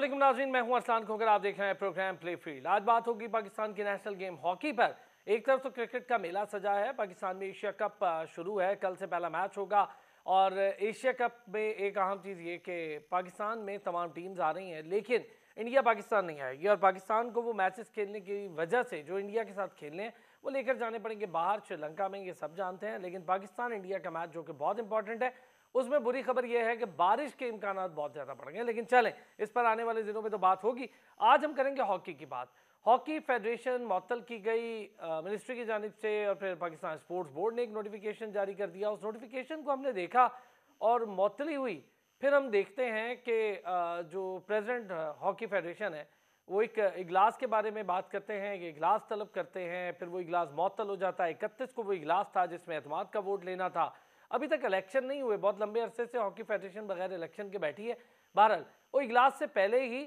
वालेकुम नाज़रीन, मैं हूं अरसलान खोकर। आप देख रहे हैं प्रोग्राम प्ले फील्ड। आज बात होगी पाकिस्तान की नेशनल गेम हॉकी पर। एक तरफ तो क्रिकेट का मेला सजा है, पाकिस्तान में एशिया कप शुरू है, कल से पहला मैच होगा। और एशिया कप में एक अहम चीज़ ये कि पाकिस्तान में तमाम टीम्स आ रही हैं, लेकिन इंडिया पाकिस्तान नहीं आएगी। और पाकिस्तान को वो मैचेस खेलने की वजह से जो इंडिया के साथ खेलने हैं वो लेकर जाने पड़ेंगे बाहर, श्रीलंका में, ये सब जानते हैं। लेकिन पाकिस्तान इंडिया का मैच जो कि बहुत इंपॉर्टेंट है, उसमें बुरी खबर यह है कि बारिश के इम्कान बहुत ज़्यादा बढ़ गए। लेकिन चलें, इस पर आने वाले दिनों में तो बात होगी। आज हम करेंगे हॉकी की बात। हॉकी फेडरेशन मअतल की गई मिनिस्ट्री की जानिब से, और फिर पाकिस्तान स्पोर्ट्स बोर्ड ने एक नोटिफिकेशन जारी कर दिया। उस नोटिफिकेशन को हमने देखा और मअतली हुई। फिर हम देखते हैं कि जो प्रेसिडेंट हॉकी फेडरेशन है वो एक इजलास के बारे में बात करते हैं, कि इजलास तलब करते हैं, फिर वो इजलास मअतल हो जाता है। 31 को वो इजलास था जिसमें एतमाद का वोट लेना था। अभी तक इलेक्शन नहीं हुए, बहुत लंबे अरसे से हॉकी फेडरेशन बगैर इलेक्शन के बैठी है। बहरहाल वो इजलास से पहले ही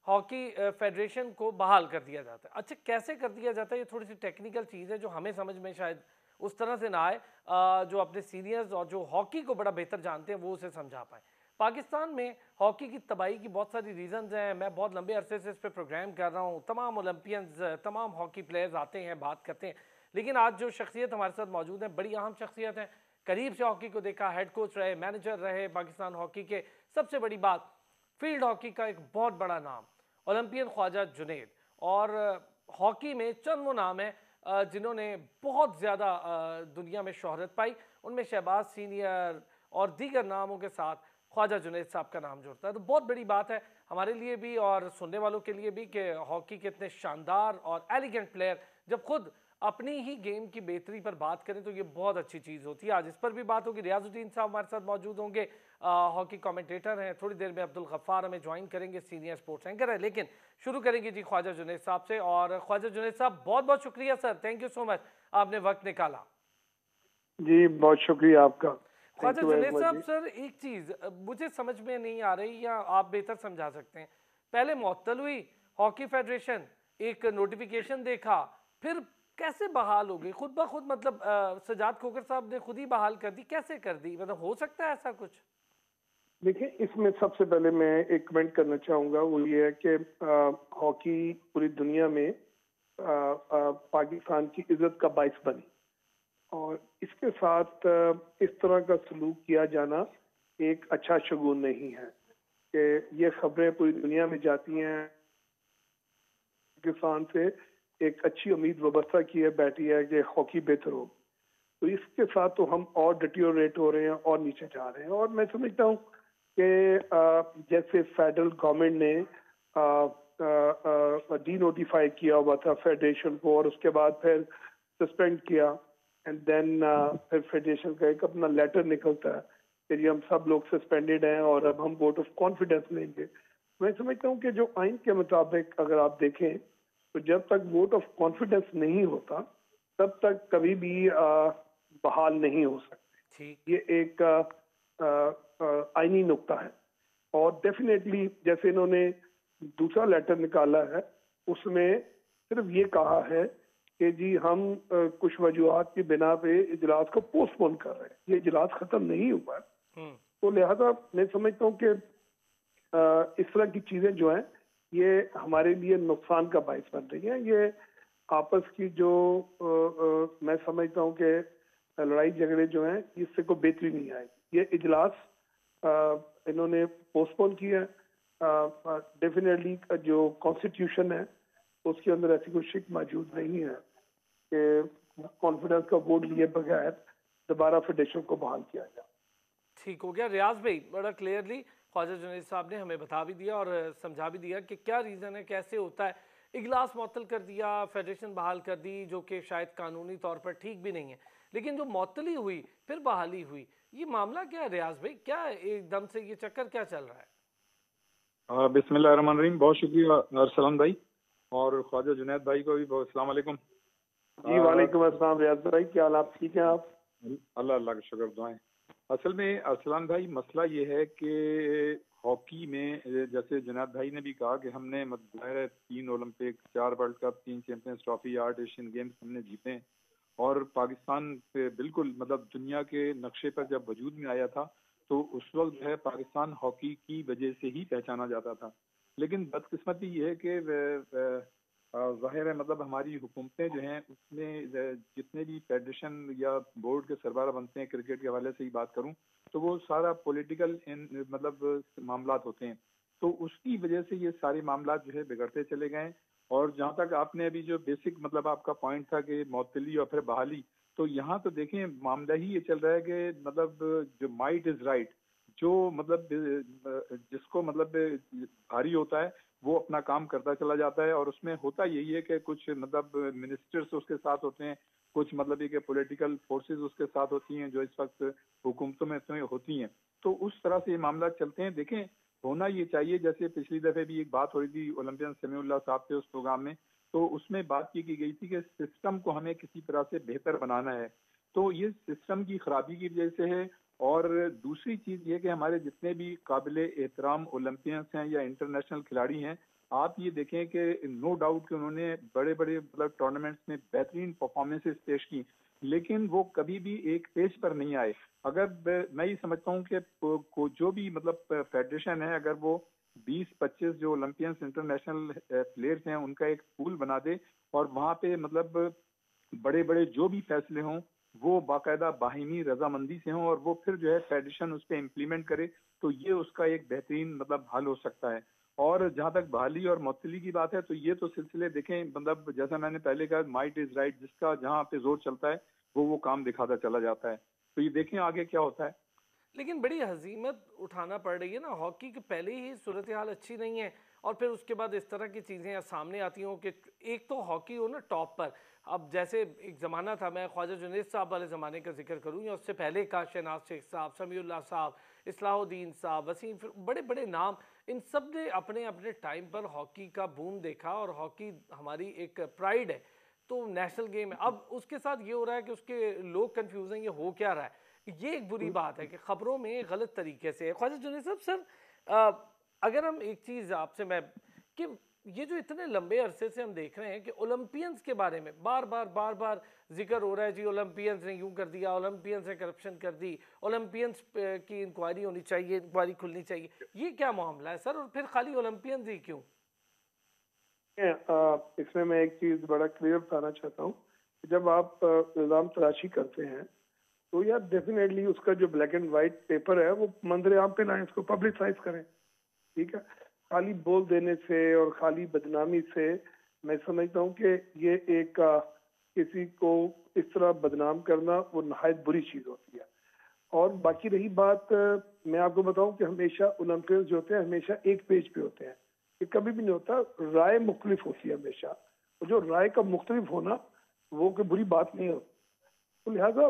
हॉकी फेडरेशन को बहाल कर दिया जाता है। अच्छा, कैसे कर दिया जाता है, ये थोड़ी सी टेक्निकल चीज़ है जो हमें समझ में शायद उस तरह से ना आए। जो अपने सीनियर्स और जो हॉकी को बड़ा बेहतर जानते हैं वो उसे समझा पाए। पाकिस्तान में हॉकी की तबाही की बहुत सारी रीज़न्स हैं। मैं बहुत लंबे अरसे से इस पर प्रोग्राम कर रहा हूँ, तमाम ओलंपियंस, तमाम हॉकी प्लेयर्स आते हैं, बात करते हैं। लेकिन आज जो शख्सियत हमारे साथ मौजूद है, बड़ी अहम शख्सियत है, करीब से हॉकी को देखा, हेड कोच रहे, मैनेजर रहे पाकिस्तान हॉकी के। सबसे बड़ी बात, फील्ड हॉकी का एक बहुत बड़ा नाम, ओलंपियन ख्वाजा जुनैद। और हॉकी में चंद वो नाम है जिन्होंने बहुत ज़्यादा दुनिया में शोहरत पाई। उनमें शहबाज सीनियर और दीगर नामों के साथ ख्वाजा जुनैद साहब का नाम जुड़ता है। तो बहुत बड़ी बात है हमारे लिए भी और सुनने वालों के लिए भी कि हॉकी के इतने शानदार और एलिगेंट प्लेयर जब खुद अपनी ही गेम की बेहतरी पर बात करें तो ये बहुत अच्छी चीज़ होती है। आज इस पर भी बात होगी। रियाजुद्दीन साहब हमारे साथ मौजूद होंगे, हॉकी कमेंटेटर हैं। थोड़ी देर में अब्दुल गफ्फार हमें ज्वाइन करेंगे, सीनियर स्पोर्ट्स एंकर है। लेकिन शुरू करेंगे जी ख्वाजा जुनैद साहब से। और ख्वाजा जुनैद साहब, बहुत बहुत शुक्रिया sir, thank you so much, आपने वक्त निकाला। जी बहुत शुक्रिया आपका। ख्वाजा जुनैद साहब, सर एक चीज़ मुझे समझ में नहीं आ रही, या आप बेहतर समझा सकते हैं। पहले मअतल हुई हॉकी फेडरेशन, एक नोटिफिकेशन देखा, फिर कैसे बहाल हो गई खुद ब खुद? मतलब सजाद खोकर साहब ने खुद ही बहाल कर दी, कैसे कर दी? मतलब हो सकता है ऐसा कुछ? देखिए, इसमें सबसे पहले मैं एक कमेंट करना चाहूँगा, वो ये है कि हॉकी पूरी दुनिया में पाकिस्तान की इज्जत का बाइस बनी, और इसके साथ इस तरह का सलूक किया जाना एक अच्छा शगुन नहीं है कि ये खबरें पूरी दुनिया में जाती हैं। पाकिस्तान से एक अच्छी उम्मीद वाबस्ता की है बैठी है कि हॉकी बेहतर हो, तो इसके साथ तो हम और डिटीरियोरेट हो रहे हैं और नीचे जा रहे हैं। और मैं समझता हूँ कि जैसे फेडरल गवर्नमेंट ने डी नोटिफाई किया हुआ था फेडरेशन को, और उसके बाद फिर सस्पेंड किया, एंड देन फिर फेडरेशन का एक अपना लेटर निकलता है कि जी हम सब लोग सस्पेंडेड हैं और अब हम वोट ऑफ कॉन्फिडेंस लेंगे। मैं समझता हूँ कि जो आइन के मुताबिक अगर आप देखें तो जब तक वोट ऑफ कॉन्फिडेंस नहीं होता तब तक कभी भी बहाल नहीं हो सकते। ये एक आईनी नुक्ता है। और डेफिनेटली जैसे इन्होंने दूसरा लेटर निकाला है उसमें सिर्फ ये कहा है कि जी हम कुछ वजूहात की बिना पे इजलास को पोस्टपोन कर रहे हैं, ये इजलास खत्म नहीं हुआ है। तो लिहाजा मैं समझता हूँ कि इस तरह की चीजें जो हैं ये हमारे लिए नुकसान का बायस बन रही है। ये आपस की जो मैं समझता हूँ कि लड़ाई झगड़े जो हैं इससे कोई बेहतरी नहीं आएगी। ये इजलास इन्होंने पोस्टपोन किया। डेफिनेटली जो कॉन्स्टिट्यूशन है उसके अंदर ऐसी कोई शिक मौजूद नहीं है कि कॉन्फिडेंस का वोट लिए बगैर दोबारा फेडरेशन को बहाल किया जाए। ठीक हो गया। रियाज भाई, बड़ा क्लियरली ख्वाजा जुनैद साहब ने हमें बता भी दिया और समझा भी दिया कि क्या रीज़न है, कैसे होता है। इजलास मअतल कर दिया, फेडरेशन बहाल कर दी, जो कि शायद कानूनी तौर पर ठीक भी नहीं है। लेकिन जो मअतली हुई फिर बहाली हुई, ये मामला क्या है रियाज भाई? क्या एकदम से ये चक्कर क्या चल रहा है? बिस्मिल्लाहिर्रहमानिर्रहीम। बहुत शुक्रिया अरसलान भाई, और ख्वाजा जुनैद भाई को भी बहुत अस्सलाम वालेकुम। जी वालेकुम अस्सलाम रियाज भाई, क्या हाल? आप ठीक हैं? आप? अल्लाह अल्लाह का शुक्र, दुआएं। असल में अरसलान भाई मसला ये है कि हॉकी में जैसे जुनैद भाई ने भी कहा कि हमने मतलब 3 Olympic, 4 world cup, 3 champions trophy, 8 Asian games हमने जीते, और पाकिस्तान पे बिल्कुल मतलब दुनिया के नक्शे पर जब वजूद में आया था तो उस वक्त जो है पाकिस्तान हॉकी की वजह से ही पहचाना जाता था। लेकिन बदकिस्मती ये है कि ज़ाहिर है मतलब हमारी हुकूमतें जो हैं उसमें जितने भी फेडरेशन या बोर्ड के सरबराह बनते हैं, क्रिकेट के हवाले से ही बात करूं तो वो सारा पॉलिटिकल मतलब मामलात होते हैं। तो उसकी वजह से ये सारे मामलात जो है बिगड़ते चले गए। और जहां तक आपने अभी जो बेसिक मतलब आपका पॉइंट था कि मौतली और फिर बहाली, तो यहाँ तो देखें मामला ही ये चल रहा है कि मतलब जो माइट इज राइट, जो मतलब जिसको मतलब भारी होता है वो अपना काम करता चला जाता है। और उसमें होता यही है कि कुछ मतलब मिनिस्टर्स उसके साथ होते हैं, कुछ मतलब ये कि पॉलिटिकल फोर्सेस उसके साथ होती हैं जो इस वक्त हुकूमतों में होती हैं। तो उस तरह से ये मामला चलते हैं। देखें होना ये चाहिए, जैसे पिछली दफे भी एक बात हो रही थी ओलंपियन समीउल्लाह साहब थे उस प्रोग्राम में, तो उसमें बात की गई थी कि सिस्टम को हमें किसी तरह से बेहतर बनाना है। तो ये सिस्टम की खराबी की वजह से है। और दूसरी चीज ये कि हमारे जितने भी काबिले एहतराम ओलंपियंस हैं या इंटरनेशनल खिलाड़ी हैं, आप ये देखें कि नो डाउट कि उन्होंने बड़े बड़े मतलब टूर्नामेंट्स में बेहतरीन परफॉर्मेंसेस पेश की, लेकिन वो कभी भी एक पेज पर नहीं आए। अगर मैं ये समझता हूँ कि जो भी मतलब फेडरेशन है, अगर वो 20-25 जो ओलंपियंस इंटरनेशनल प्लेयर्स हैं उनका एक पूल बना दे और वहाँ पे मतलब बड़े बड़े जो भी फैसले हों वो बाकायदा बाहिनी रजामंदी से हों और वो फिर जो है फेडरेशन उस पर इम्प्लीमेंट करे, तो ये उसका एक बेहतरीन मतलब हल हो सकता है। और जहां तक बहाली और मुअत्तली की बात है तो ये तो सिलसिले देखें मतलब जैसा मैंने पहले कहा माइट इज राइट, जिसका जहां पे जोर चलता है वो काम दिखाता चला जाता है। तो ये देखें आगे क्या होता है। लेकिन बड़ी हजीमत उठाना पड़ रही है ना, हॉकी के पहले ही सूरत हाल अच्छी नहीं है और फिर उसके बाद इस तरह की चीज़ें सामने आती हों कि एक तो हॉकी हो ना टॉप पर। अब जैसे एक ज़माना था, मैं ख्वाजा जुनैद साहब वाले ज़माने का जिक्र करूँ या उससे पहले का शहनाज शेख साहब, समीउल्लाह साहब, इस्लाहुद्दीन साहब, वसीम, फिर बड़े बड़े नाम, इन सब ने अपने अपने टाइम पर हॉकी का बूम देखा और हॉकी हमारी एक प्राइड है, तो नेशनल गेम है। अब उसके साथ ये हो रहा है कि उसके लोग कन्फ्यूज़ हैं ये हो क्या रहा है। ये एक बुरी बात है कि खबरों में गलत तरीके से ख्वाजा जुनैद साहब सर, अगर हम एक चीज़ आपसे मैं कि ये जो इतने लंबे अरसे से हम देख रहे हैं कि ओलंपियंस के बारे में बार बार जिक्र हो रहा है, जी ओलंपियंस ने यूं कर दिया, ओलंपियंस ने करप्शन कर दी, ओलंपियंस की इंक्वायरी होनी चाहिए, इंक्वायरी खुलनी चाहिए, ये क्या मामला है सर? और फिर खाली ओलंपियंस ही क्यों? इसमें मैं एक चीज बड़ा क्लियर बताना चाहता हूँ। जब आप निज़ाम तलाशी करते हैं तो यार डेफिनेटली उसका जो ब्लैक एंड व्हाइट पेपर है वो मंजर आम पे लाएं, उसको पब्लिसाइज करें। ठीक है, खाली बोल देने से और खाली बदनामी से मैं समझता हूँ कि ये एक किसी को इस तरह बदनाम करना वो नहायत बुरी चीज होती है। और बाकी रही बात, मैं आपको बताऊं कि हमेशा ओलंपियंस जो होते हैं हमेशा एक पेज पे होते हैं, ये कभी भी नहीं होता, राय मुख्तलिफ होती है हमेशा। और जो राय का मुख्तलिफ होना वो कोई बुरी बात नहीं होती। तो लिहाजा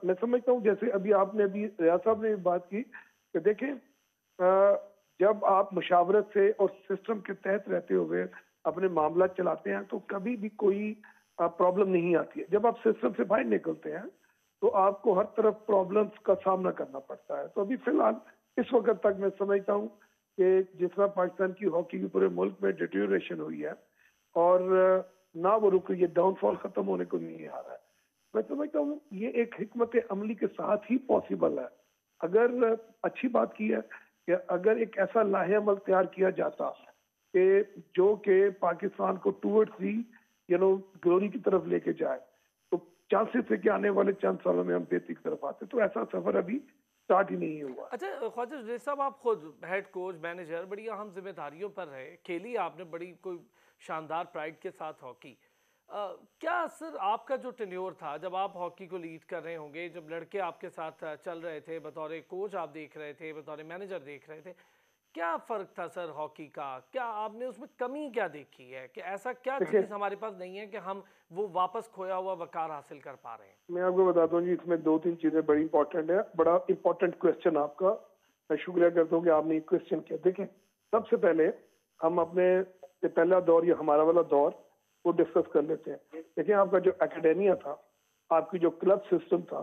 मैं समझता हूँ जैसे अभी आपने अभी रियाज साहब ने भी बात की कि देखें जब आप मुशावरत से और सिस्टम के तहत रहते हुए अपने मामला चलाते हैं तो कभी भी कोई प्रॉब्लम नहीं आती है। जब आप सिस्टम से बाहर निकलते हैं तो आपको हर तरफ प्रॉब्लम्स का सामना करना पड़ता है। तो अभी फिलहाल इस वक्त तक मैं समझता हूँ कि जिस तरह पाकिस्तान की हॉकी की पूरे मुल्क में डिटेरियोरेशन हुई है और ना वो रुक रही है, डाउनफॉल खत्म होने को नहीं आ रहा है, मैं समझता हूँ ये एक हिकमत अमली के साथ ही पॉसिबल है। अगर अच्छी बात की है कि अगर एक ऐसा लाहेअमल तैयार किया जाता कि जो कि पाकिस्तान को टूवर्ड्स दी ग्लोरी की तरफ लेके जाए, तो चांसेस है कि आने वाले चंद सालों में हम बेहतरी की तरफ आते। तो ऐसा सफर अभी स्टार्ट ही नहीं हुआ। अच्छा ख्वाजा जुनैद साहब, आप खुद हेड कोच, मैनेजर, बड़ी अहम जिम्मेदारियों पर रहे, खेली आपने बड़ी कोई शानदार प्राइड के साथ हॉकी। क्या सर आपका जो टेन्योर था, जब आप हॉकी को लीड कर रहे होंगे, जब लड़के आपके साथ चल रहे थे, बतौर कोच आप देख रहे थे, बतौर मैनेजर देख रहे थे, क्या फ़र्क था सर हॉकी का? क्या आपने उसमें कमी क्या देखी है कि ऐसा क्या चीज़ हमारे पास नहीं है कि हम वो वापस खोया हुआ वकार हासिल कर पा रहे हैं? मैं आपको बताता हूँ जी, इसमें दो तीन चीजें बड़ी इंपॉर्टेंट है। बड़ा इंपॉर्टेंट क्वेश्चन आपका, मैं शुक्रिया करता हूँ कि आपने ये क्वेश्चन किया। देखें सबसे पहले हम अपने पहला दौर या हमारा वाला दौर वो डिस्कस कर लेते हैं। देखिए आपका जो एकेडेमिया था, आपकी जो क्लब सिस्टम था,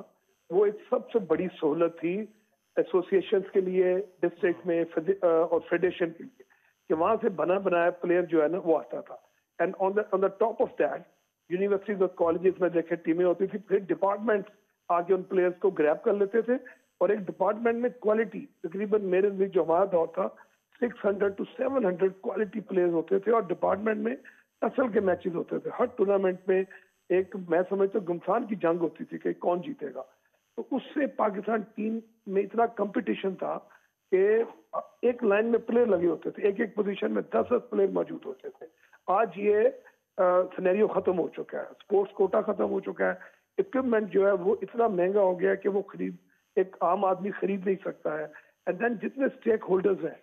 वो एक सबसे बड़ी सहूलत थी एसोसिएशन के लिए, डिस्ट्रिक्ट में और फेडरेशन के लिए, कि वहां से बना बनाया प्लेयर जो है ना वो आता था। And on the top of that universities और कॉलेजेस में देखे टीमें होती थी, फिर डिपार्टमेंट आके उन प्लेयर्स को ग्रैब कर लेते थे और एक डिपार्टमेंट में क्वालिटी, तकरीबन मेरे लिए जो हमारा दौर था 600 to 700 क्वालिटी प्लेयर्स होते थे और डिपार्टमेंट में नस्ल के मैचेस होते थे। हर टूर्नामेंट में एक, मैं समझता हूँ, घमसान की जंग होती थी कि कौन जीतेगा। तो उससे पाकिस्तान टीम में इतना कंपटीशन था कि एक लाइन में प्लेयर लगे होते थे, एक एक पोजीशन में 10-10 प्लेयर मौजूद होते थे। आज ये सिनेरियो खत्म हो चुका है, स्पोर्ट्स कोटा खत्म हो चुका है, इक्विपमेंट जो है वो इतना महंगा हो गया है कि वो एक आम आदमी खरीद नहीं सकता है। एंड देन जितने स्टेक होल्डर्स हैं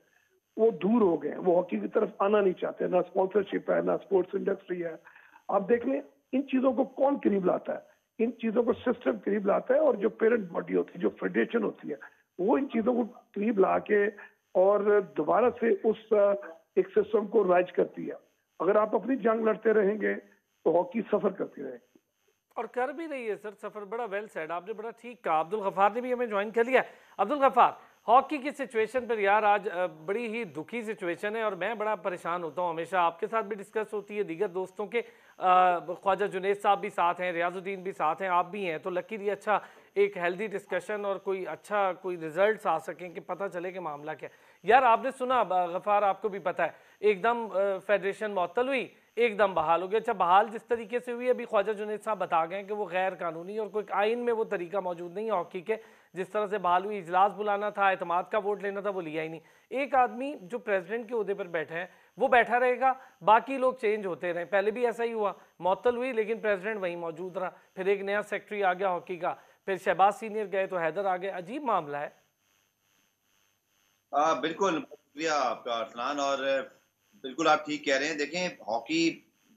वो दूर हो गए हैं, वो हॉकी की तरफ आना नहीं चाहते, ना स्पॉन्सरशिप है, ना स्पोर्ट्स इंडस्ट्री है। आप देख लें इन चीजों को कौन करीब लाता है, इन चीजों को सिस्टम करीब लाता है, और जो पेरेंट बॉडी होती है, जो फेडरेशन होती है, वो इन चीजों को करीब ला के और दोबारा से उस एक सिस्टम को राइज करती है। अगर आप अपनी जंग लड़ते रहेंगे तो हॉकी सफर करती रहेगी, और कर भी रही है सर सफर। बड़ा वेल सेड, आपने बड़ा ठीक कहा। अब्दुल गफ्फार ने भी हमें ज्वाइन कर लिया। अब्दुल गफ्फार, हॉकी की सिचुएशन पर यार आज बड़ी ही दुखी सिचुएशन है और मैं बड़ा परेशान होता हूँ हमेशा। आपके साथ भी डिस्कस होती है, दीगर दोस्तों के, ख्वाजा जुनैद साहब भी साथ हैं, रियाजुद्दीन भी साथ हैं, आप भी हैं, तो लकीली अच्छा एक हेल्दी डिस्कशन और कोई अच्छा कोई रिजल्ट्स आ सकें कि पता चले कि मामला क्या है। यार आपने सुना गफ्फार, आपको भी पता है, एकदम फेडरेशन मुअत्तल हुई, एकदम बहाल हो गया। अच्छा, बहाल जिस तरीके से हुई, अभी ख्वाजा जुनैद साहब बता गए कि वो गैर कानूनी और कोई आइन में वो तरीका मौजूद नहीं है हॉकी के, जिस तरह से बहाल हुई, इजलास बुलाना था, एतमाद का वोट लेना था, वो लिया ही नहीं। एक आदमी जो प्रेसिडेंट के ओहदे पर बैठे हैं वो बैठा रहेगा, बाकी लोग चेंज होते रहे। पहले भी ऐसा ही हुआ, मुअत्तल हुई लेकिन प्रेसिडेंट वहीं मौजूद रहा, फिर एक नया सेक्रेटरी आ गया हॉकी का, फिर शहबाज सीनियर गए तो हैदर आ गए। अजीब मामला है। बिल्कुल, शुक्रिया आपका अरसलान, और बिल्कुल आप ठीक कह रहे हैं। देखें, हॉकी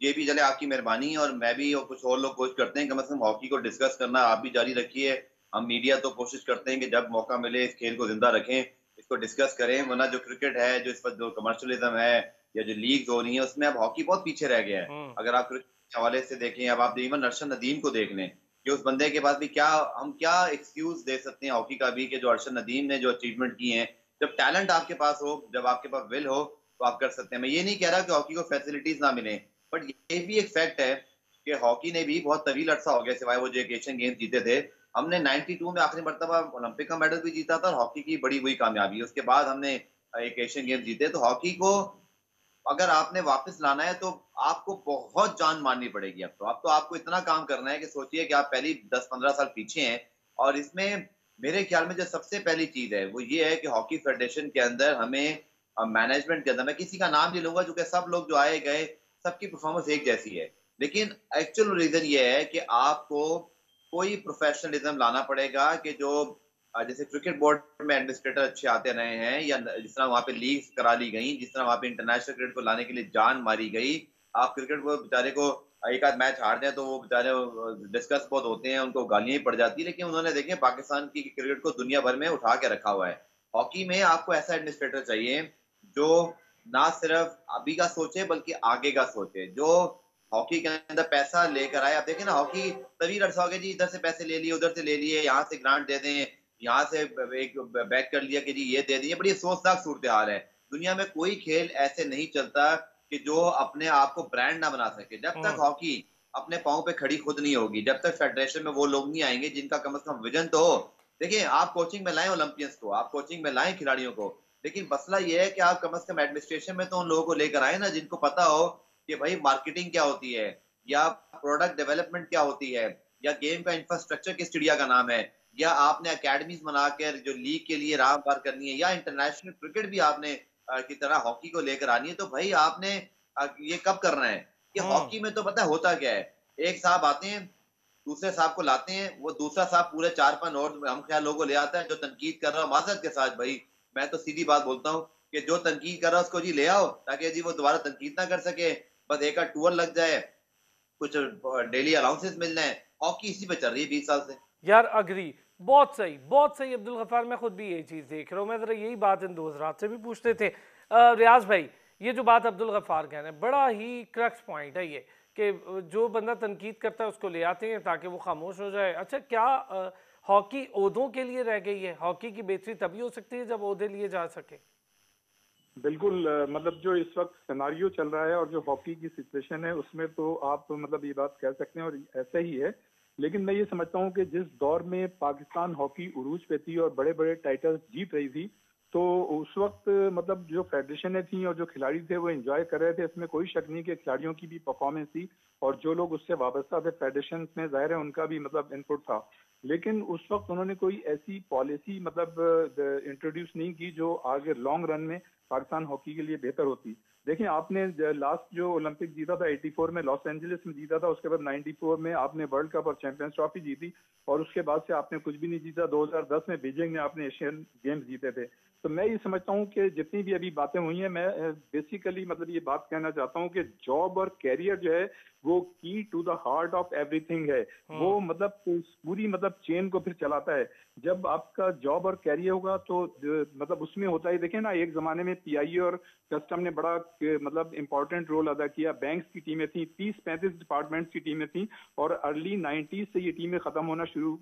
ये भी चले आपकी मेहरबानी, और मैं भी और कुछ और लोग कोशिश करते हैं कम से कम हॉकी को डिस्कस करना आप भी जारी रखिए। हम मीडिया तो कोशिश करते हैं कि जब मौका मिले इस खेल को जिंदा रखें, इसको डिस्कस करें, वरना जो क्रिकेट है, जो इस पर जो कमर्शियलिज्म है या जो लीग्स हो रही है, उसमें अब हॉकी बहुत पीछे रह गया है। अगर आप क्रिकेट के हवाले से देखें, अब आप इवन अरशद नदीम को देख लें कि उस बंदे के पास भी हम क्या एक्सक्यूज दे सकते हैं हॉकी का भी, कि जो अरशद नदीम ने जो अचीवमेंट की है, जब टैलेंट आपके पास हो, जब आपके पास विल हो, तो आप कर सकते हैं। मैं ये नहीं कह रहा कि हॉकी को फैसिलिटीज ना मिले, बट ये भी एक फैक्ट है कि हॉकी ने भी बहुत तवील अरसा हो गया, सिवाय वो जो एशियन गेम्स जीते थे। हमने 92 में आखिरी मरतबा ओलंपिक का मेडल भी जीता था, और हॉकी की बड़ी हुई कामयाबी, उसके बाद हमने एक एशियन गेम्स जीते। तो हॉकी को अगर आपने वापस लाना है तो आपको बहुत जान मारनी पड़ेगी। अब तो आपको इतना काम करना है कि सोचिए कि आप पहली 10-15 साल पीछे हैं। और इसमें मेरे ख्याल में जो सबसे पहली चीज है वो ये है कि हॉकी फेडरेशन के अंदर हमें मैनेजमेंट के अंदर, मैं किसी का नाम नहीं लूंगा क्योंकि सब लोग जो आए गए सबकी परफॉर्मेंस एक जैसी है, लेकिन एक्चुअल रीजन ये है कि आपको कोई प्रोफेशनलिज्म लाना पड़ेगा कि जो जैसे क्रिकेट बोर्ड में एडमिनिस्ट्रेटर अच्छे आते रहे हैं, या जिस तरह वहां पे लीग्स करा ली गई, जिस तरह वहां पे इंटरनेशनल क्रिकेट को लाने के लिए जान मारी गई। आप क्रिकेट को बेचारे को एक आध मैच हार जाए तो वो बेचारे डिस्कस बहुत होते हैं, उनको गालियां ही पड़ जाती है, लेकिन उन्होंने देखें पाकिस्तान की क्रिकेट को दुनिया भर में उठा के रखा हुआ है। हॉकी में आपको ऐसा एडमिनिस्ट्रेटर चाहिए जो ना सिर्फ अभी का सोचे बल्कि आगे का सोचे, जो हॉकी के अंदर पैसा लेकर आए। आप देखें ना, हॉकी तभी अरसा हो गया जी, इधर से पैसे ले लिए, उधर से ले लिए, यहाँ से ग्रांट दे दें, यहाँ से एक बैक कर लिया कि जी ये दे दिए। बड़ी अफसोसनाक सूरत हाल है। दुनिया में कोई खेल ऐसे नहीं चलता कि जो अपने आप को ब्रांड ना बना सके। जब तक हॉकी अपने पांव पे खड़ी खुद नहीं होगी, जब तक फेडरेशन में वो लोग नहीं आएंगे जिनका कम से कम विजन तो हो। देखिए, आप कोचिंग में लाएं ओलंपियंस को, आप कोचिंग में लाएं खिलाड़ियों को, लेकिन मसला ये है कि आप कम से कम एडमिनिस्ट्रेशन में तो उन लोगों को लेकर आए ना जिनको पता हो कि भाई मार्केटिंग क्या होती है, या प्रोडक्ट डेवलपमेंट क्या होती है, या गेम का इंफ्रास्ट्रक्चर किस चिड़िया का नाम है, या आपने एकेडमीज बनाकर जो लीग के लिए राह पार करनी है, या इंटरनेशनल क्रिकेट भी आपने की तरह हॉकी को लेकर आनी है। तो भाई आपने ये कब करना है? कि हॉकी में तो पता है होता क्या है, एक साहब आते हैं, दूसरे साहब को लाते हैं, वो दूसरा साहब पूरे 4-5 और हम क्या लोगों ले आता है जो तनकीद कर रहा है। माजरत के साथ भाई, मैं तो सीधी बात बोलता हूँ कि जो तनकीद कर रहा है उसको जी ले आओ, ताकि जी वो दोबारा तनकीद ना कर सके, बस एक टूर लग जाए, कुछ डेली अलाउंसेस मिल जाए। हॉकी इसी पे चल रही है 20 साल से यार। अग्री, बहुत सही, बहुत सही अब्दुल गफ्फार, मैं खुद भी यही चीज़ देख रहा हूँ। मैं ज़रा यही बात इन दो हज़रात से भी पूछते थे। रियाज भाई, ये जो बात अब्दुल गफ्फार कह रहे हैं, बड़ा ही क्रक्स पॉइंट है ये, कि जो बंदा तनकीद करता है उसको ले आते हैं ताकि वो खामोश हो जाए। अच्छा, क्या हॉकी ओहदों के लिए रह गई है? हॉकी की बेहतरी तभी हो सकती है जब ओहदे लिए जा सके। बिल्कुल, मतलब जो इस वक्त सिनारियो चल रहा है और जो हॉकी की सिचुएशन है उसमें तो आप मतलब ये बात कह सकते हैं और ऐसा ही है। लेकिन मैं ये समझता हूँ कि जिस दौर में पाकिस्तान हॉकी उरूज पे थी और बड़े बड़े टाइटल्स जीत रही थी, तो उस वक्त मतलब जो फेडरेशनें थी और जो खिलाड़ी थे वो एंजॉय कर रहे थे, इसमें कोई शक नहीं कि खिलाड़ियों की भी परफॉर्मेंस थी और जो लोग उससे वाबस्ता थे फेडरेशन में, जाहिर है उनका भी मतलब इनपुट था। लेकिन उस वक्त उन्होंने कोई ऐसी पॉलिसी मतलब इंट्रोड्यूस नहीं की जो आगे लॉन्ग रन में पाकिस्तान हॉकी के लिए बेहतर होती। देखिए, आपने लास्ट जो ओलंपिक जीता था 84 में लॉस एंजलिस में जीता था, उसके बाद 94 में आपने वर्ल्ड कप और चैंपियंस ट्रॉफी जीती और उसके बाद से आपने कुछ भी नहीं जीता। 2010 में बीजिंग में आपने एशियन गेम्स जीते थे। तो मैं ये समझता हूँ कि जितनी भी अभी बातें हुई हैं, मैं बेसिकली मतलब ये बात कहना चाहता हूँ कि जॉब और कैरियर जो है वो key to the heart of everything है। वो मतलब पूरी मतलब चेन को फिर चलाता है। जब आपका जॉब और कैरियर होगा तो मतलब उसमें होता है, देखें ना, एक जमाने में पीआईए और कस्टम ने बड़ा मतलब इंपॉर्टेंट रोल अदा किया। बैंक्स की टीमें थी, 30-35 डिपार्टमेंट्स की टीमें थी और अर्ली 90s से ये टीमें खत्म होना शुरू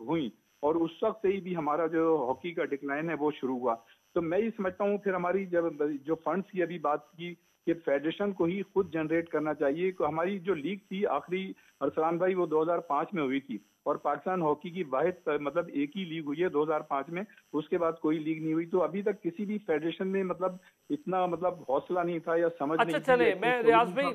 हुई और उस वक्त से ही भी हमारा जो हॉकी का डिक्लाइन है वो शुरू हुआ। तो मैं ये समझता हूँ फिर हमारी जब जो फंड्स की अभी बात की कि फेडरेशन को ही खुद जनरेट करना चाहिए। तो हमारी जो लीग थी आखिरी, अरसलान भाई, वो 2005 में हुई थी और पाकिस्तान हॉकी की वाहिद मतलब एक ही लीग हुई है 2005 में, उसके बाद कोई लीग नहीं हुई। तो अभी तक किसी भी फेडरेशन में मतलब इतना मतलब हौसला नहीं था या समझ अच्छा नहीं थी। चले, मैं रियाज भाई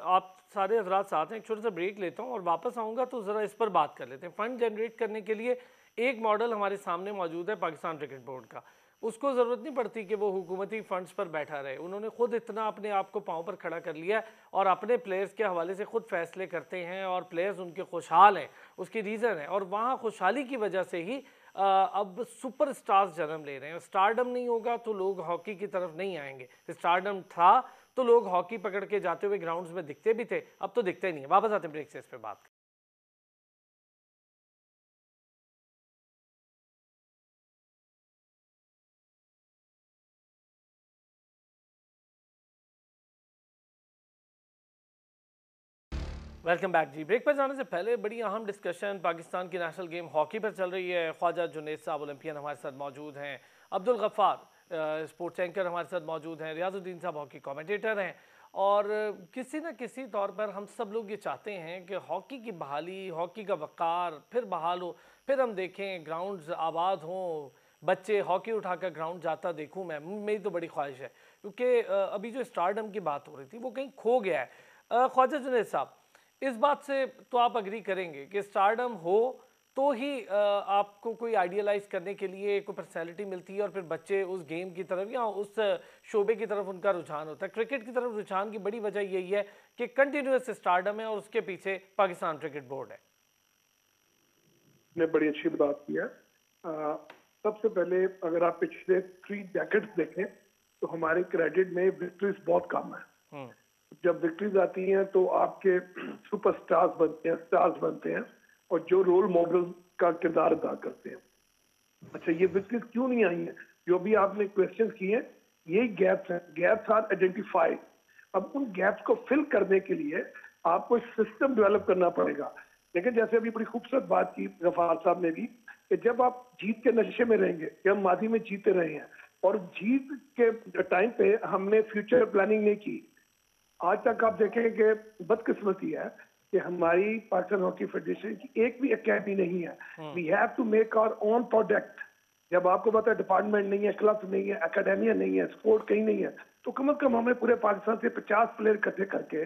आप सारे हजरात साथ हैं, एक छोटा सा ब्रेक लेता हूँ और वापस आऊँगा तो ज़रा इस पर बात कर लेते हैं। फंड जनरेट करने के लिए एक मॉडल हमारे सामने मौजूद है पाकिस्तान क्रिकेट बोर्ड का। उसको ज़रूरत नहीं पड़ती कि वो हुकूमती फंड्स पर बैठा रहे। उन्होंने खुद इतना अपने आप को पाँव पर खड़ा कर लिया है और अपने प्लेयर्स के हवाले से खुद फैसले करते हैं और प्लेयर्स उनके खुशहाल हैं, उसकी रीज़न है। और वहाँ खुशहाली की वजह से ही अब सुपर स्टार्स जन्म ले रहे हैं। स्टारडम नहीं होगा तो लोग हॉकी की तरफ नहीं आएंगे। स्टारडम था तो लोग हॉकी पकड़ के जाते हुए ग्राउंड्स में दिखते भी थे, अब तो दिखते नहीं है। वापस आते हैं ब्रेक से इस पर बात। वेलकम बैक जी। ब्रेक पर जाने से पहले बड़ी अहम डिस्कशन पाकिस्तान की नेशनल गेम हॉकी पर चल रही है। ख्वाजा जुनैद साहब ओलंपियन हमारे साथ मौजूद हैं, अब्दुल गफ्फार स्पोर्ट्स एंकर हमारे साथ मौजूद हैं, रियाजुद्दीन साहब हॉकी कमेंटेटर हैं। और किसी न किसी तौर पर हम सब लोग ये चाहते हैं कि हॉकी की बहाली, हॉकी का वक़ार फिर बहाल हो, फिर हम देखें ग्राउंड्स आबाद हों, बच्चे हॉकी उठाकर ग्राउंड जाता देखूं मैं। मेरी तो बड़ी ख्वाहिश है, क्योंकि अभी जो स्टारडम की बात हो रही थी वो कहीं खो गया है। ख्वाजा जुनैद साहब, इस बात से तो आप अग्री करेंगे कि स्टारडम हो तो ही आपको कोई आइडियलाइज करने के लिए कोई पर्सनैलिटी मिलती है और फिर बच्चे उस गेम की तरफ या उस शोबे की तरफ उनका रुझान होता है। क्रिकेट की तरफ रुझान की बड़ी वजह यही है कि कंटिन्यूस स्टारडम है और उसके पीछे पाकिस्तान क्रिकेट बोर्ड है। ने बड़ी अच्छी बात की है। सबसे पहले अगर आप पिछले 3 डेकेड्स देखें तो हमारे क्रेडिट में विक्ट्रीज बहुत कम है। जब विक्ट्रीज आती हैं तो आपके सुपरस्टार्स बनते हैं, स्टार्स बनते हैं और जो रोल मॉडल का किरदार अदा करते हैं। अच्छा, ये विक्ट्रीज क्यों नहीं आई हैं? जो भी आपने क्वेश्चन किए हैं, ये गैप्स हैं, गैप्स आर आइडेंटिफाइड। अब उन गैप्स को फिल करने के लिए आपको सिस्टम डेवलप करना पड़ेगा। लेकिन जैसे अभी बड़ी खूबसूरत बात की गफ्फार साहब ने भी कि जब आप जीत के नशे में रहेंगे, कि हम माजी में जीते रहे हैं और जीत के टाइम पे हमने फ्यूचर प्लानिंग नहीं की। आज तक आप देखें कि बदकिस्मती है कि हमारी पाकिस्तान हॉकी फेडरेशन की एक भी अकेडमी नहीं है। We have to make our own product. जब आपको पता है डिपार्टमेंट नहीं है, क्लब नहीं है, एकेडमिया नहीं है, स्पोर्ट कहीं नहीं है, तो कम से कम हमें पूरे पाकिस्तान से 50 प्लेयर इकट्ठे करके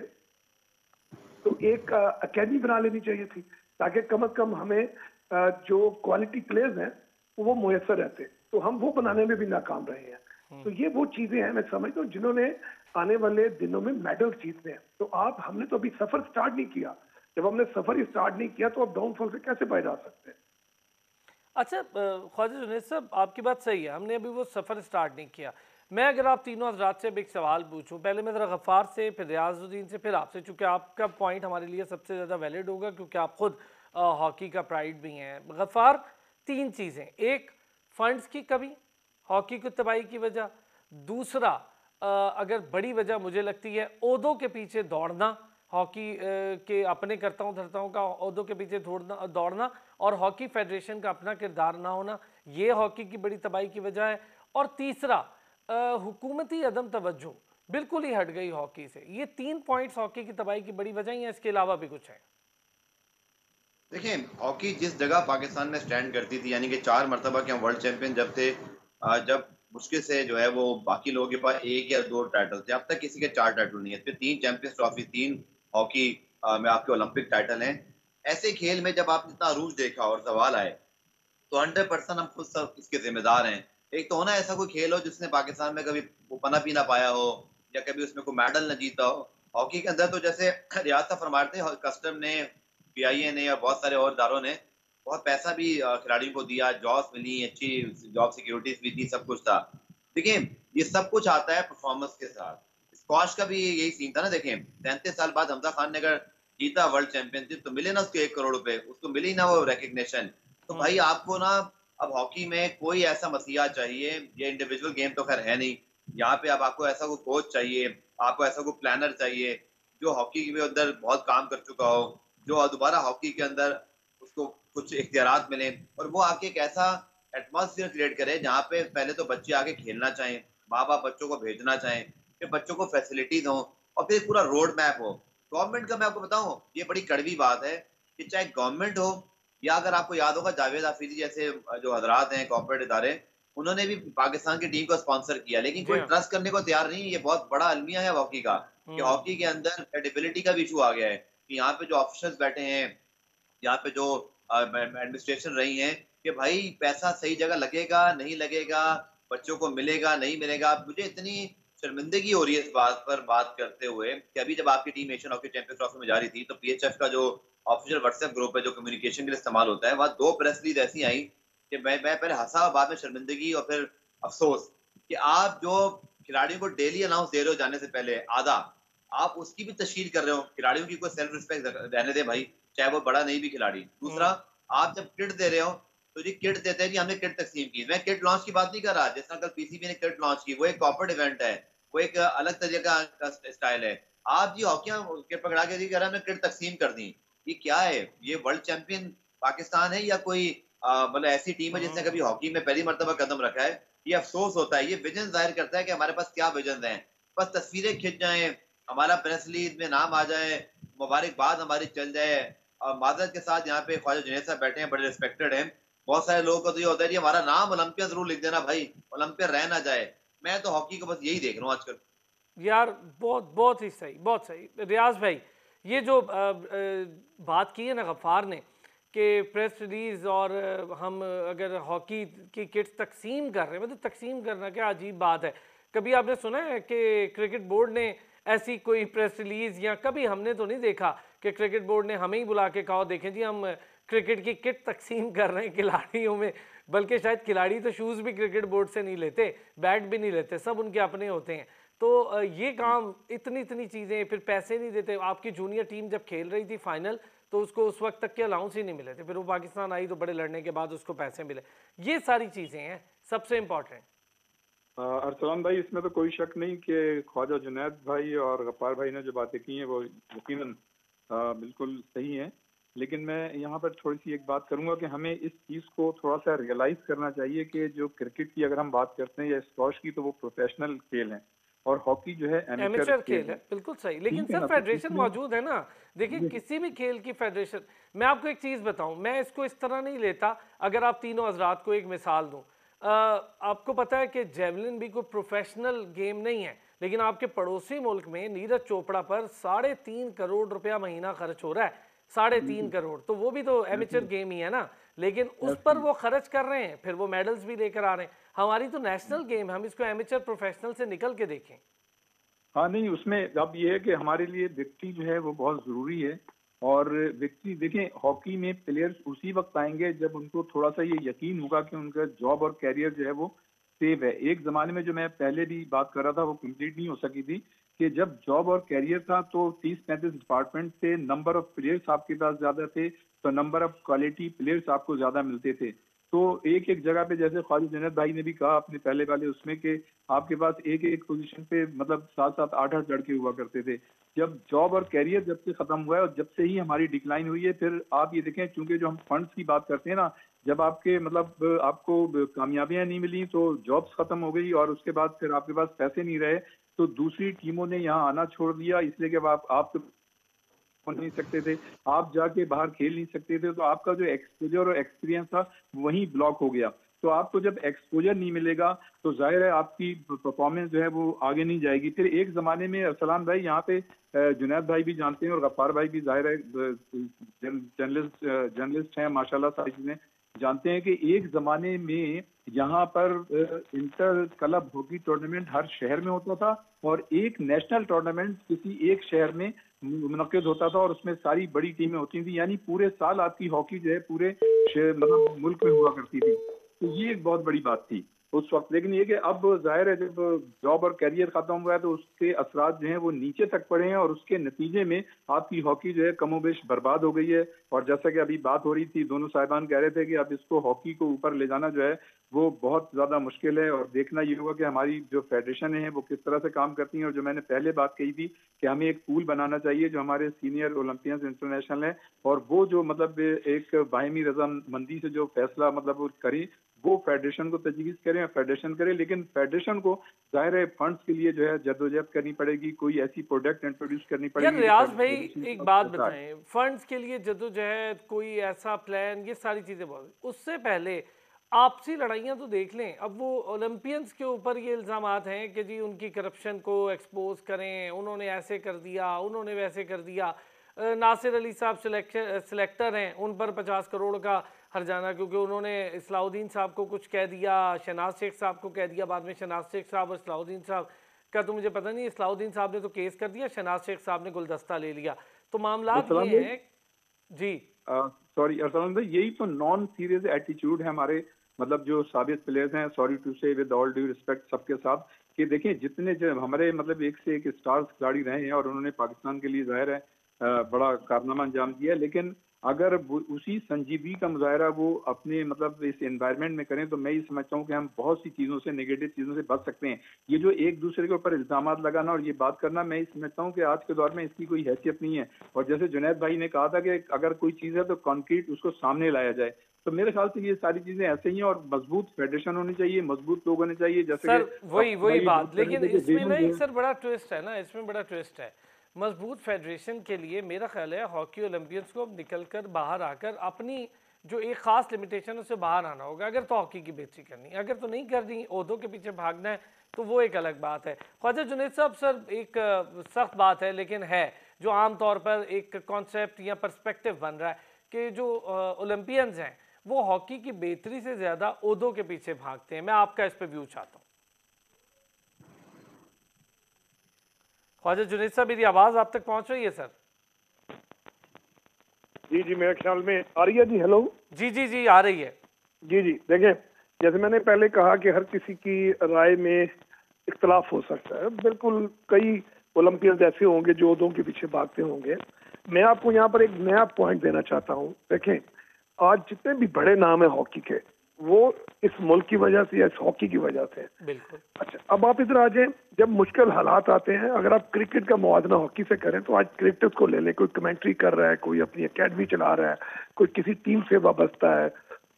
तो एक अकेडमी बना लेनी चाहिए थी, ताकि कम से कम हमें जो क्वालिटी प्लेयर्स हैं वो मुयसर रहते। तो हम वो बनाने में भी नाकाम रहे हैं। तो ये वो चीजें हैं, मैं समझता हूँ, जिन्होंने आने वाले दिनों में मेडल जीतने हैं। तो हमने तो अभी सफर स्टार्ट नहीं किया। जब हमने सफर ही स्टार्ट नहीं किया तो अब डाउनफॉल से कैसे बाहर आ सकते हैं? अच्छा ख्वाजा जुनैद साहब, आपकी बात सही है, हमने अभी वो सफ़र स्टार्ट नहीं किया। मैं अगर आप तीनों हजरात से अब एक सवाल पूछूं, पहले मैं ज़रा गफ्फार से, फिर रियाजुद्दीन से, फिर आपसे, चूँकि आपका पॉइंट हमारे लिए सबसे ज़्यादा वैलिड होगा क्योंकि आप खुद हॉकी का प्राइड भी हैं। गफ्फार, 3 चीज़ें, एक फंड्स की कमी हॉकी को तबाही की वजह, दूसरा अगर बड़ी वजह मुझे लगती है ओहदों के पीछे दौड़ना, हॉकी के अपने करताओं धरताओं का ओहदों के पीछे दौड़ना और हॉकी फेडरेशन का अपना किरदार ना होना, ये हॉकी की बड़ी तबाही की वजह है। और तीसरा हुकूमती अदम तवज्जो बिल्कुल ही हट गई हॉकी से। ये 3 पॉइंट्स हॉकी की तबाही की बड़ी वजह हैं, इसके अलावा भी कुछ है? देखिए, हॉकी जिस जगह पाकिस्तान में स्टैंड करती थी, यानी कि 4 मरतबा के हम वर्ल्ड चैंपियन जब थे, जब मुश्किल से जो है वो बाकी लोगों के पास 1 या 2 टाइटल थे, अब तक किसी के 4 टाइटल नहीं है। फिर 3 चैंपियंस ट्रॉफी, 3 हॉकी में आपके ओलंपिक टाइटल हैं। ऐसे खेल में जब आपने इतना अरूज देखा और सवाल आए, तो 100% हम खुद सब इसके जिम्मेदार हैं। एक तो होना ऐसा कोई खेल हो जिसने पाकिस्तान में कभी वो पना पी ना पाया हो या कभी उसमें कोई मेडल न जीता हो। हॉकी के अंदर तो जैसे रियाज साहब फरमाते हैं, कस्टम ने, पीआईए ने और बहुत सारे और इदारों ने बहुत पैसा भी खिलाड़ियों को दिया, जॉब्स मिली, अच्छी जॉब सिक्योरिटीज भी थी, सब कुछ था। देखिए, ये सब कुछ आता है परफॉर्मेंस के साथ। स्क्वाश का भी यही सीन था ना। देखें, 33 साल बाद हमजा खान ने अगर जीता वर्ल्ड चैंपियनशिप, तो मिले ना उसको 1 करोड़ रुपए, उसको मिली ना वो रिकग्निशन। तो भाई आपको ना अब हॉकी में कोई ऐसा मसीहा चाहिए, ये इंडिविजुअल गेम तो खैर है नहीं, यहाँ पे अब आपको ऐसा कोई कोच चाहिए, आपको ऐसा कोई प्लानर चाहिए जो हॉकी के अंदर बहुत काम कर चुका हो, जो दोबारा हॉकी के अंदर उसको कुछ इख्तियारात मिले और वो आके एक ऐसा एटमॉस्फेयर क्रिएट करे जहाँ पे पहले तो बच्चे आके खेलना चाहें, माँ बाप बच्चों को भेजना चाहें, फिर बच्चों को फैसिलिटीज हो और फिर पूरा रोड मैप हो। गवर्नमेंट का मैं आपको बताऊं, ये बड़ी कड़वी बात है कि चाहे गवर्नमेंट हो या अगर आपको याद होगा जावेद आफरीदी जैसे जो हजरात हैं कॉर्पोरेट इदारे, उन्होंने भी पाकिस्तान की टीम को स्पॉन्सर किया, लेकिन जी कोई हाँ। ट्रस्ट करने को तैयार नहीं। ये बहुत बड़ा अलमिया है हॉकी का कि हॉकी के अंदर क्रेडिबिलिटी का भी इशू आ गया है कि यहाँ पे जो ऑफिसर्स बैठे हैं, यहाँ पे जो एडमिनिस्ट्रेशन रही है कि भाई पैसा सही जगह लगेगा नहीं लगेगा, बच्चों को मिलेगा नहीं मिलेगा। मुझे इतनी शर्मिंदगी हो रही है इस बात पर बात करते हुए कि अभी जब आपकी team Asian hockey champions trophy में जा रही थी, तो पीएचएफ का जो ऑफिशियल व्हाट्सएप ग्रुप है जो कम्युनिकेशन के लिए इस्तेमाल होता है, वहाँ 2 प्रेस रिलीज ऐसी आई कि मैं पहले हंसा, बाद में शर्मिंदगी और फिर अफसोस कि आप जो खिलाड़ियों को डेली अनाउंस दे रहे हो जाने से पहले आधा, आप उसकी भी तशहीर कर रहे हो। खिलाड़ियों की कोई सेल्फ रिस्पेक्ट रहने दे भाई, चाहे वो बड़ा नहीं भी खिलाड़ी। दूसरा, आप जब किट दे रहे हो तो जी किट देते हैं जी, हमने किट तकसीम की। मैं किट लॉन्च की बात नहीं कर रहा, जिस तरह कल पीसीबी ने किट लॉन्च की, वो एक कॉर्पोरेट इवेंट है, वो एक अलग तरीके का स्टाइल है। आप जी हॉकियां किट पकड़ा के जी कह रहा है किट तकसीम कर दी, ये क्या है? ये वर्ल्ड चैंपियन पाकिस्तान है या कोई मतलब ऐसी टीम है जिसने कभी हॉकी में पहली मर्तबा कदम रखा है? ये अफसोस होता है, ये विजन जाहिर करता है कि हमारे पास क्या विजन है। बस तस्वीरें खिंच जाएं, हमारा प्रेस रिलीज में नाम आ जाए, मुबारकबाद हमारी चल जाए। और माजरत के साथ यहाँ पे ख्वाजा जुनैद साहब बैठे हैं, बड़े रिस्पेक्टेड हैं। बहुत सारे लोगों को तो ये होता है जी हमारा नाम ओलंपिया जरूर लिख देना भाई, ओलंपिया रह ना जाए। मैं तो हॉकी को बस यही देख रहा हूँ आजकल। यार बहुत बहुत ही सही, बहुत सही। रियाज भाई, ये जो बात की है ना गफ्फार ने कि प्रेस रिलीज और हम अगर हॉकी की किट्स तकसीम कर रहे हैं, मतलब तकसीम करना क्या अजीब बात है। कभी आपने सुना है कि क्रिकेट बोर्ड ने ऐसी कोई प्रेस रिलीज, या कभी हमने तो नहीं देखा कि क्रिकेट बोर्ड ने हमें ही बुला के कहा देखें जी हम क्रिकेट की किट तकसीम कर रहे हैं खिलाड़ियों में। बल्कि शायद खिलाड़ी तो शूज़ भी क्रिकेट बोर्ड से नहीं लेते, बैट भी नहीं लेते, सब उनके अपने होते हैं। तो ये काम, इतनी इतनी चीज़ें, फिर पैसे नहीं देते। आपकी जूनियर टीम जब खेल रही थी फाइनल, तो उसको उस वक्त तक के अलाउंस ही नहीं मिले थे, फिर वो पाकिस्तान आई तो बड़े लड़ने के बाद उसको पैसे मिले। ये सारी चीज़ें हैं सबसे इम्पोर्टेंट। अरसलान भाई, इसमें तो कोई शक नहीं कि ख्वाजा जुनैद भाई और गफ्फार भाई ने जो बातें की हैं वो यकीनन बिल्कुल सही हैं। लेकिन मैं यहाँ पर थोड़ी सी एक बात करूंगा कि हमें इस चीज़ को थोड़ा सा रियलाइज करना चाहिए कि जो क्रिकेट की अगर हम बात करते हैं या स्क्वॉश की, तो वो प्रोफेशनल खेल हैं और हॉकी जो है एमेचर खेल है, है। बिल्कुल सही। लेकिन ठीक है सर ना, तो फेडरेशन इसमें मौजूद है ना। देखिए किसी भी खेल की फेडरेशन, मैं आपको एक चीज़ बताऊं, मैं इसको इस तरह नहीं लेता। अगर आप तीनों हजरात को एक मिसाल दूं, आपको पता है कि जेवलिन भी कोई प्रोफेशनल गेम नहीं है, लेकिन आपके पड़ोसी मुल्क में नीरज चोपड़ा पर 3.5 करोड़ रुपया महीना खर्च हो रहा है। 3.5 करोड़, तो वो भी तो एमेचर गेम ही है ना, लेकिन उस पर वो खर्च कर रहे हैं, फिर वो मेडल्स भी लेकर आ रहे हैं। हमारी तो नेशनल गेम है, हम इसको एमेचर प्रोफेशनल से निकल के देखें। हाँ नहीं, उसमें अब ये है कि हमारे लिए विक्ट्री जो है वो बहुत जरूरी है। और विक्ट्री देखें, हॉकी में प्लेयर्स उसी वक्त आएंगे जब उनको थोड़ा सा ये यकीन होगा कि उनका जॉब और कैरियर जो है वो सेव है। एक जमाने में जो मैं पहले भी बात कर रहा था वो कंप्लीट नहीं हो सकी थी कि जब जॉब और कैरियर था तो 30-35 डिपार्टमेंट थे, नंबर ऑफ प्लेयर्स आपके पास ज्यादा थे, तो नंबर ऑफ क्वालिटी प्लेयर्स आपको ज्यादा मिलते थे। तो एक एक जगह पे, जैसे ख्वाजा जुनैद भाई ने भी कहा अपने पहले वाले उसमें, कि आपके पास एक एक पोजीशन पे मतलब 7-7 8-8 लड़के हुआ करते थे। जब जॉब और कैरियर जब से खत्म हुआ है और जब से ही हमारी डिक्लाइन हुई है, फिर आप ये देखें, चूंकि जो हम फंड्स की बात करते हैं ना, जब आपके मतलब आपको कामयाबियां नहीं मिली तो जॉब्स खत्म हो गई और उसके बाद फिर आपके पास पैसे नहीं रहे, तो दूसरी टीमों ने यहाँ आना छोड़ दिया, इसलिए कि आप तो पहुंच नहीं सकते थे, आप जाके बाहर खेल नहीं सकते थे, तो आपका जो एक्सपोजर और एक्सपीरियंस था वही ब्लॉक हो गया। तो आपको जब एक्सपोजर नहीं मिलेगा तो जाहिर है आपकी परफॉर्मेंस जो है वो आगे नहीं जाएगी। फिर एक ज़माने में अरसलान भाई यहाँ पे जुनैद भाई भी जानते हैं और गफ्फार भाई भी जाहिर है जर्नलिस्ट हैं माशाल्लाह, सारी चीज़ें जानते हैं कि एक ज़माने में यहाँ पर इंटर क्लब हॉकी टूर्नामेंट हर शहर में होता था और एक नेशनल टूर्नामेंट किसी एक शहर में मुनक्किद होता था और उसमें सारी बड़ी टीमें होती थी, यानी पूरे साल आपकी हॉकी जो है पूरे मतलब मुल्क में हुआ करती थी। तो ये एक बहुत बड़ी बात थी उस वक्त। लेकिन ये कि अब जाहिर है जब जॉब और कैरियर खत्म हुआ है तो उसके असरात जो हैं वो नीचे तक पड़े हैं और उसके नतीजे में आपकी हॉकी जो है कमोबेश बर्बाद हो गई है। और जैसा कि अभी बात हो रही थी, दोनों साहिबान कह रहे थे कि अब इसको हॉकी को ऊपर ले जाना जो है वो बहुत ज़्यादा मुश्किल है और देखना ये होगा कि हमारी जो फेडरेशन है वो किस तरह से काम करती हैं। और जो मैंने पहले बात कही थी कि हमें एक पूल बनाना चाहिए जो हमारे सीनियर ओलंपियंस इंटरनेशनल है और वो जो मतलब एक बाहमी रजामंदी से जो फैसला मतलब करें वो फेडरेशन को तजवीज़ करें, फेडरेशन करे। लेकिन फेडरेशन को जाहिर है फंड्स के लिए जो है जद्दोजहद करनी पड़ेगी, कोई ऐसी प्रोडक्ट इंट्रोड्यूस करनी पड़ेगी। यार रियाज भाई एक बात बताएं, फंड्स के लिए जद्दोजहद, कोई ऐसा प्लान, ये सारी चीजें बहुत, उससे पहले आपसी लड़ाइयां तो देख लें। अब वो ओलंपियंस के ऊपर ये इल्ज़ामात हैं कि जी उनकी करप्शन को एक्सपोज करें, उन्होंने ऐसे कर दिया, उन्होंने वैसे कर दिया। नासिर अली साहब सिलेक्टर हैं, उन पर 50 करोड़ का हर्जाना क्योंकि उन्होंने इस्लाउद्दीन साहब को कुछ कह दिया, शहनाज शेख साहब को कह दिया। बाद में शहनाज शेख साहब और इस्लाउद्दीन साहब का तो मुझे पता नहीं, इस्लाउद्दीन साहब ने तो केस कर दिया, शहनाज शेख साहब ने गुलदस्ता ले लिया। तो मामला ये है जी। सॉरी अरसलान भाई, यही तो नॉन सीरियस एटीट्यूड है हमारे मतलब जो साबित प्लेयर्स हैं, सॉरी टू से विद ऑल ड्यू रिस्पेक्ट सबके साथ, कि देखिए जितने जो हमारे मतलब एक से एक स्टार्स खिलाड़ी रहे हैं और उन्होंने पाकिस्तान के लिए जाहिर है बड़ा कारनामा अंजाम दिया। लेकिन अगर उसी संजीदगी का मुजाहरा वो अपने मतलब इस एनवायरनमेंट में करें तो मैं ये समझता हूँ कि हम बहुत सी चीज़ों से, नेगेटिव चीज़ों से बच सकते हैं। ये जो एक दूसरे के ऊपर इल्ज़ामात लगाना और ये बात करना, मैं ये समझता हूँ कि आज के दौर में इसकी कोई हैसियत नहीं है। और जैसे जुनैद भाई ने कहा था कि अगर कोई चीज़ है तो कॉन्क्रीट उसको सामने लाया जाए, तो मेरे ख्याल से ये सारी चीजें ऐसे ही हैं। और मजबूत फेडरेशन होनी चाहिए, मजबूत लोग होने चाहिए। जैसे सर वही बात, लेकिन इसमें ना एक सर बड़ा ट्विस्ट है ना, इसमें बड़ा ट्विस्ट है। मजबूत फेडरेशन के लिए मेरा ख्याल है हॉकी ओलंपियंस को अब निकल कर बाहर आकर अपनी जो एक खास लिमिटेशन उससे बाहर आना होगा। अगर तो हॉकी की बेहतरी करनी, अगर तो नहीं करनी, ओहदों के पीछे भागना है, तो वो एक अलग बात है। ख्वाजा जुनैद साहब, सर एक सख्त बात है लेकिन है, जो आमतौर पर एक कॉन्सेप्ट या पर्सपेक्टिव बन रहा है कि जो ओलंपियंस हैं वो हॉकी की बेहतरी से ज्यादा ओहदों के पीछे भागते हैं। मैं आपका इस पे व्यू चाहता हूं। ख्वाजा जुनैद साहब, मेरी आवाज आप तक पहुंच रही है सर? जी जी, मेरे ख्याल में आ रही है जी। हेलो जी जी जी, आ रही है जी जी। देखिए, जैसे मैंने पहले कहा कि हर किसी की राय में इख्तलाफ हो सकता है। बिल्कुल कई ओलंपियंस ऐसे होंगे जो ओहदों के पीछे भागते होंगे। मैं आपको यहाँ पर एक नया पॉइंट देना चाहता हूँ। देखें, आज जितने भी बड़े नाम है हॉकी के, वो इस मुल्क की वजह से या इस हॉकी की वजह से। बिल्कुल। अच्छा, अब आप इधर आ जाए, जब मुश्किल हालात आते हैं, अगर आप क्रिकेट का मुआवजा हॉकी से करें तो आज क्रिकेटर्स को ले लें, कोई कमेंट्री कर रहा है, कोई अपनी एकेडमी चला रहा है, कोई किसी टीम से वाबस्ता है,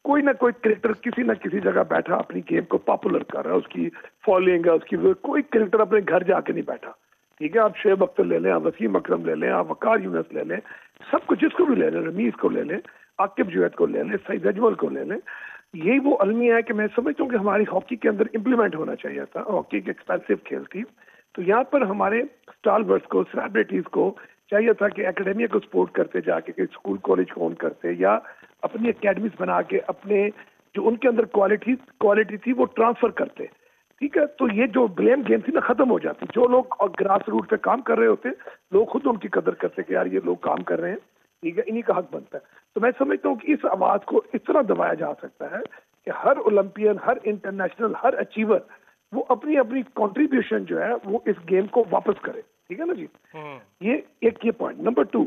कोई ना कोई क्रिकेटर किसी न किसी जगह बैठा अपनी गेम को पॉपुलर कर रहा है, उसकी फॉलोइंग है उसकी। कोई क्रिकेटर अपने घर जाके नहीं बैठा, ठीक है। आप शुएब अख्तर ले लें, आप वसीम अकरम ले लें, आप वकार यूनुस ले लें, सबको जिसको भी ले लें, रमीज को ले लें, आकिब जुवैद को ले लें, सईद अजमल को ले लें। यही वो अलमिया है कि मैं समझता हूँ कि हमारी हॉकी के अंदर इम्प्लीमेंट होना चाहिए था। हॉकी एक एक्सपेंसिव खेल थी, तो यहाँ पर हमारे स्टारवर्स को, सेलिब्रिटीज को चाहिए था कि एकेडमिया को सपोर्ट करते, जाके स्कूल कॉलेज को ओन करते या अपनी एकेडमीज बना के अपने जो उनके अंदर क्वालिटी थी वो ट्रांसफर करते, ठीक है। तो ये जो ब्लेम गेम थी ना खत्म हो जाती। जो लोग ग्रास रूट पे काम कर रहे होते, लोग खुद उनकी कदर करते कि यार ये लोग काम कर रहे हैं, ठीक है, इन्हीं का हक बनता है। तो मैं समझता हूँ कि इस आवाज को इस तरह दबाया जा सकता है कि हर ओलंपियन, हर इंटरनेशनल, हर अचीवर वो अपनी अपनी कंट्रीब्यूशन जो है वो इस गेम को वापस करे, ठीक है ना जी। ये एक ये पॉइंट। नंबर 2,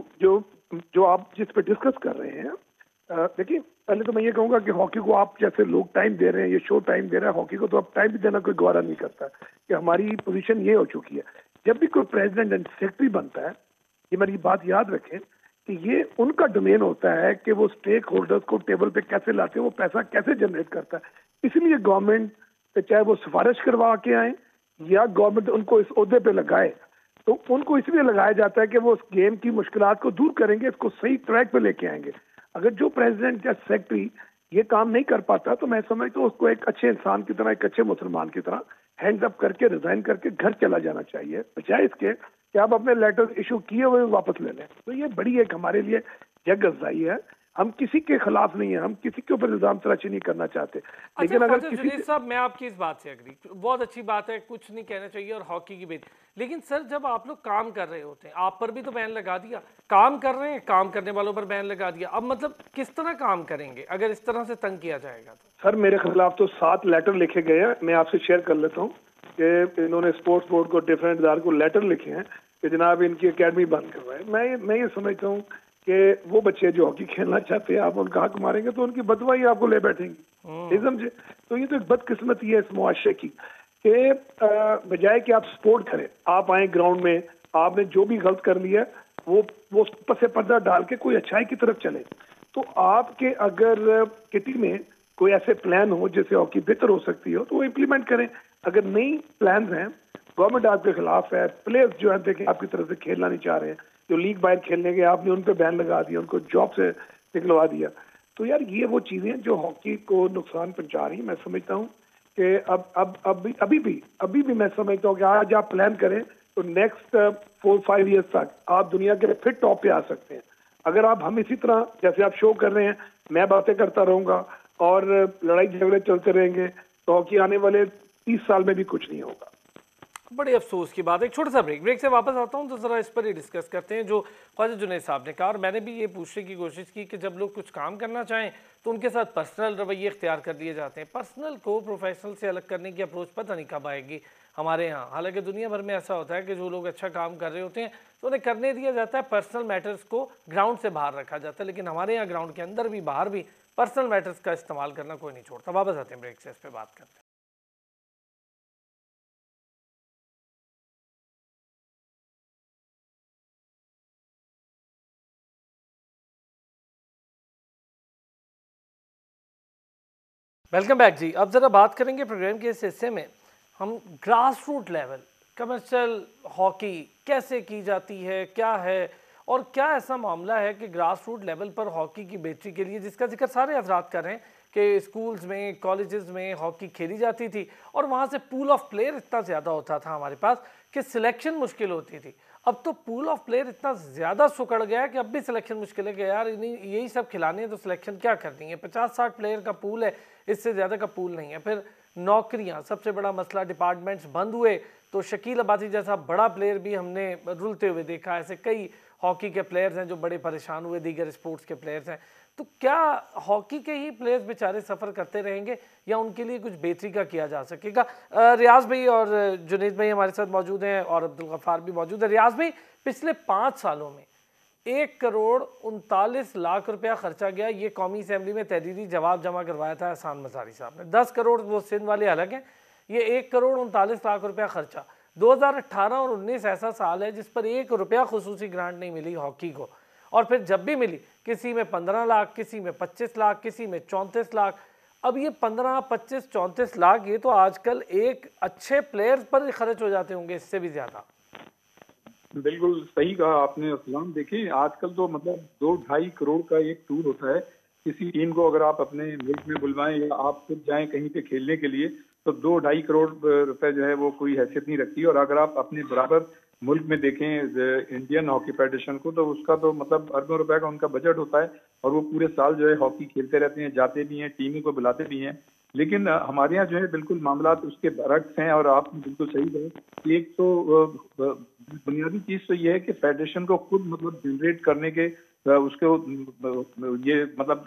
जो आप जिस पे डिस्कस कर रहे हैं, देखिए पहले तो मैं ये कहूंगा कि हॉकी को आप जैसे लोग टाइम दे रहे हैं, ये शो टाइम दे रहा है, हॉकी को तो अब टाइम भी देना कोई गवारा नहीं करता कि हमारी पोजीशन ये हो चुकी है। जब भी कोई प्रेसिडेंट एंड सेक्रेटरी बनता है, ये मेरी बात याद रखें कि ये उनका डोमेन होता है कि वो स्टेक होल्डर्स को टेबल पे कैसे लाते हैं, वो पैसा कैसे जनरेट करता है। इसलिए गवर्नमेंट चाहे वो सिफारिश करवा के आए या गवर्नमेंट उनको इस ओहदे पे लगाए, तो उनको इसलिए लगाया जाता है कि वो उस गेम की मुश्किलात को दूर करेंगे, इसको सही ट्रैक पे लेके आएंगे। अगर जो प्रेसिडेंट या सेक्रेटरी ये काम नहीं कर पाता तो मैं समझता हूँ उसको एक अच्छे इंसान की तरह, एक अच्छे मुसलमान की तरह हैंड्स अप करके रिजाइन करके घर चला जाना चाहिए, बजाय इसके कि आप अपने लेटर इशू किए हुए वापस ले लें। तो ये बड़ी एक हमारे लिए जगअफजाई है। हम किसी के खिलाफ नहीं है, हम किसी के ऊपर इल्जाम तराशी नहीं करना चाहते, लेकिन अगर किसी जुनैद साहब, मैं आपकी इस बात से एग्री, बहुत अच्छी बात है, कुछ नहीं कहना चाहिए और हॉकी की बेटी, लेकिन सर जब आप लोग काम कर रहे होते हैं, आप पर भी तो बैन लगा दिया, काम कर रहे हैं, काम करने वालों पर बैन लगा दिया, अब मतलब किस तरह काम करेंगे अगर इस तरह से तंग किया जाएगा तो? सर मेरे खिलाफ तो 7 लेटर लिखे गए हैं, मैं आपसे शेयर कर लेता हूँ कि इन्होंने स्पोर्ट्स बोर्ड को, डिफरेंट इदारों को लेटर लिखे हैं कि जनाब इनकी एकेडमी बंद करवाए। मैं ये समझता हूँ कि वो बच्चे जो हॉकी खेलना चाहते हैं, आप उनका हक मारेंगे तो उनकी बदवाई आपको ले बैठेंगी, समझे? तो ये तो एक बदकिस्मती है इस मुआशरे की कि बजाय कि आप सपोर्ट करें, आप आए ग्राउंड में, आपने जो भी गलत कर लिया वो पसे पर्दा डाल के कोई अच्छाई की तरफ चले। तो आपके अगर किटी में कोई ऐसे प्लान हो जिससे हॉकी बेहतर हो सकती हो तो वो इम्प्लीमेंट करें। अगर नई प्लान हैं, गवर्नमेंट आपके खिलाफ है, प्लेयर्स जो है देखें आपकी तरफ से खेलना नहीं चाह रहे हैं, जो लीग बाहर खेलने के आपने उन पर बैन लगा दिया, उनको जॉब से निकलवा दिया, तो यार ये वो चीजें जो हॉकी को नुकसान पहुंचा रही। मैं समझता हूँ कि अभी भी मैं समझता हूँ कि आज आप प्लान करें तो नेक्स्ट 4-5 ईयर्स तक आप दुनिया के फिर टॉप पे आ सकते हैं। अगर हम इसी तरह जैसे आप शो कर रहे हैं, मैं बातें करता रहूंगा और लड़ाई झगड़े चलते रहेंगे तो हॉकी आने वाले 30 साल में भी कुछ नहीं होगा। बड़े अफसोस की बात है। एक छोटा सा ब्रेक से वापस आता हूं तो ज़रा इस पर ही डिस्कस करते हैं जो ख्वाजा जुनैद साहब ने कहा, और मैंने भी ये पूछने की कोशिश की कि जब लोग कुछ काम करना चाहें तो उनके साथ पर्सनल रवैये इख्तियार कर लिए जाते हैं, पर्सनल को प्रोफेशनल से अलग करने की अप्रोच पता नहीं कब आएगी हमारे यहाँ। हालांकि दुनिया भर में ऐसा होता है कि जो लोग अच्छा काम कर रहे होते हैं तो उन्हें करने दिया जाता है, पर्सनल मैटर्स को ग्राउंड से बाहर रखा जाता है, लेकिन हमारे यहाँ ग्राउंड के अंदर भी बाहर भी पर्सनल मैटर्स का इस्तेमाल करना कोई नहीं छोड़ता। वापस आते हैं ब्रेक से, इस पर बात करते हैं। वेलकम बैक जी। अब ज़रा बात करेंगे प्रोग्राम के इस हिस्से में हम grass root level commercial hockey कैसे की जाती है, क्या है, और क्या ऐसा मामला है कि ग्रास रूट लेवल पर हॉकी की बेहतरी के लिए, जिसका जिक्र सारे हजरात कर रहे हैं कि स्कूल्स में, कॉलेजेस में हॉकी खेली जाती थी और वहाँ से पूल ऑफ प्लेयर इतना ज़्यादा होता था हमारे पास कि सिलेक्शन मुश्किल होती थी। अब तो पूल ऑफ प्लेयर इतना ज़्यादा सुकड़ गया है कि अब भी सिलेक्शन मुश्किल है कि यार इन्हीं यही सब खिलाने हैं तो सिलेक्शन क्या करनी है। 50-60 प्लेयर का पूल है, इससे ज़्यादा का पूल नहीं है। फिर नौकरियां, सबसे बड़ा मसला, डिपार्टमेंट्स बंद हुए तो शकील अब्बासी जैसा बड़ा प्लेयर भी हमने रुलते हुए देखा। ऐसे कई हॉकी के प्लेयर्स हैं जो बड़े परेशान हुए, दीगर स्पोर्ट्स के प्लेयर्स हैं। तो क्या हॉकी के ही प्लेयर्स बेचारे सफ़र करते रहेंगे या उनके लिए कुछ बेहतरी का किया जा सकेगा? रियाज भाई और जुनैद भाई हमारे साथ मौजूद हैं और अब्दुल गफ्फार भी मौजूद है। रियाज भाई, पिछले 5 सालों में 1,39,00,000 रुपया खर्चा गया। ये कौमी असम्बली में तहरीरी जवाब जमा करवाया था एहसान मज़ारी साहब ने। 10 करोड़ वो सिंध वाले अलग हैं, ये 1,39,00,000 रुपया खर्चा। 2018 और 19 ऐसा साल है जिस पर 1 रुपया खुसूसी ग्रांट नहीं मिली हॉकी को, और फिर जब भी मिली किसी में 15 लाख, किसी में 25 लाख, किसी में 34 लाख। अब ये 15, 25, 34 लाख ये तो आजकल एक अच्छे प्लेयर पर ही खर्च हो जाते होंगे, इससे भी ज़्यादा। बिल्कुल सही कहा आपने असलाम। देखिए आजकल तो मतलब 2-2.5 करोड़ का एक टूर होता है। किसी टीम को अगर आप अपने मुल्क में बुलवाएं या आप खुद जाएं कहीं पे खेलने के लिए तो 2-2.5 करोड़ रुपए जो है वो कोई हैसियत नहीं रखती। और अगर आप अपने बराबर मुल्क में देखें इंडियन हॉकी फेडरेशन को तो उसका तो मतलब अरबों रुपए का उनका बजट होता है और वो पूरे साल जो है हॉकी खेलते रहते हैं, जाते भी हैं, टीमों को बुलाते भी हैं। लेकिन हमारे यहाँ जो है बिल्कुल मामला उसके बरक्स हैं। और आपने बिल्कुल सही कहा। एक तो बुनियादी चीज तो ये है कि फेडरेशन को खुद मतलब जनरेट करने के उसको ये मतलब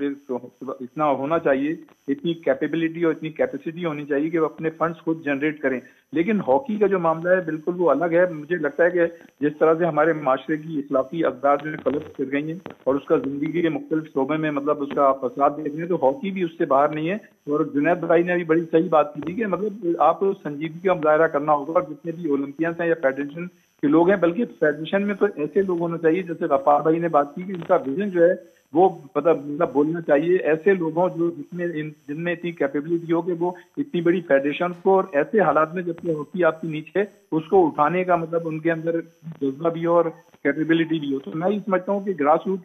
इतना होना चाहिए, इतनी कैपेबिलिटी और इतनी कैपेसिटी होनी चाहिए कि वो अपने फंड्स खुद जनरेट करें। लेकिन हॉकी का जो मामला है बिल्कुल वो अलग है। मुझे लगता है कि जिस तरह से हमारे माशरे की इखलाकी अक़दार में कलप कर गई हैं और उसका जिंदगी के मुख्तलिफ शोबे में मतलब उसका फसाद देख रहे हैं, तो हॉकी भी उससे बाहर नहीं है। और जुनैद भाई ने अभी बड़ी सही बात की थी कि मतलब आप संजीदगी का मुजाहरा करना होगा। और जितने भी ओलंपियंस हैं या फेडरेशन के लोग हैं, बल्कि फेडरेशन में तो ऐसे लोग होने चाहिए, जैसे गफ्फार भाई ने बात की कि इनका विजन जो है वो मतलब बोलना चाहिए। ऐसे लोग हों जो जिनमें इतनी कैपेबिलिटी हो कि वो इतनी बड़ी फेडरेशन को और ऐसे हालात में जबकि हॉकी आपकी नीचे उसको उठाने का मतलब उनके अंदर जज्बा भी हो और कैपेबिलिटी भी हो। तो मैं ये समझता हूँ कि ग्रास रूट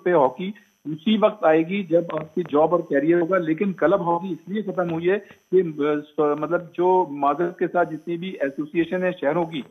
पे हॉकी उसी वक्त आएगी जब आपकी जॉब और कैरियर होगा। लेकिन क्लब हॉकी इसलिए खत्म हुई है कि मतलब जो मादक के साथ जितनी भी एसोसिएशन है शहरों की,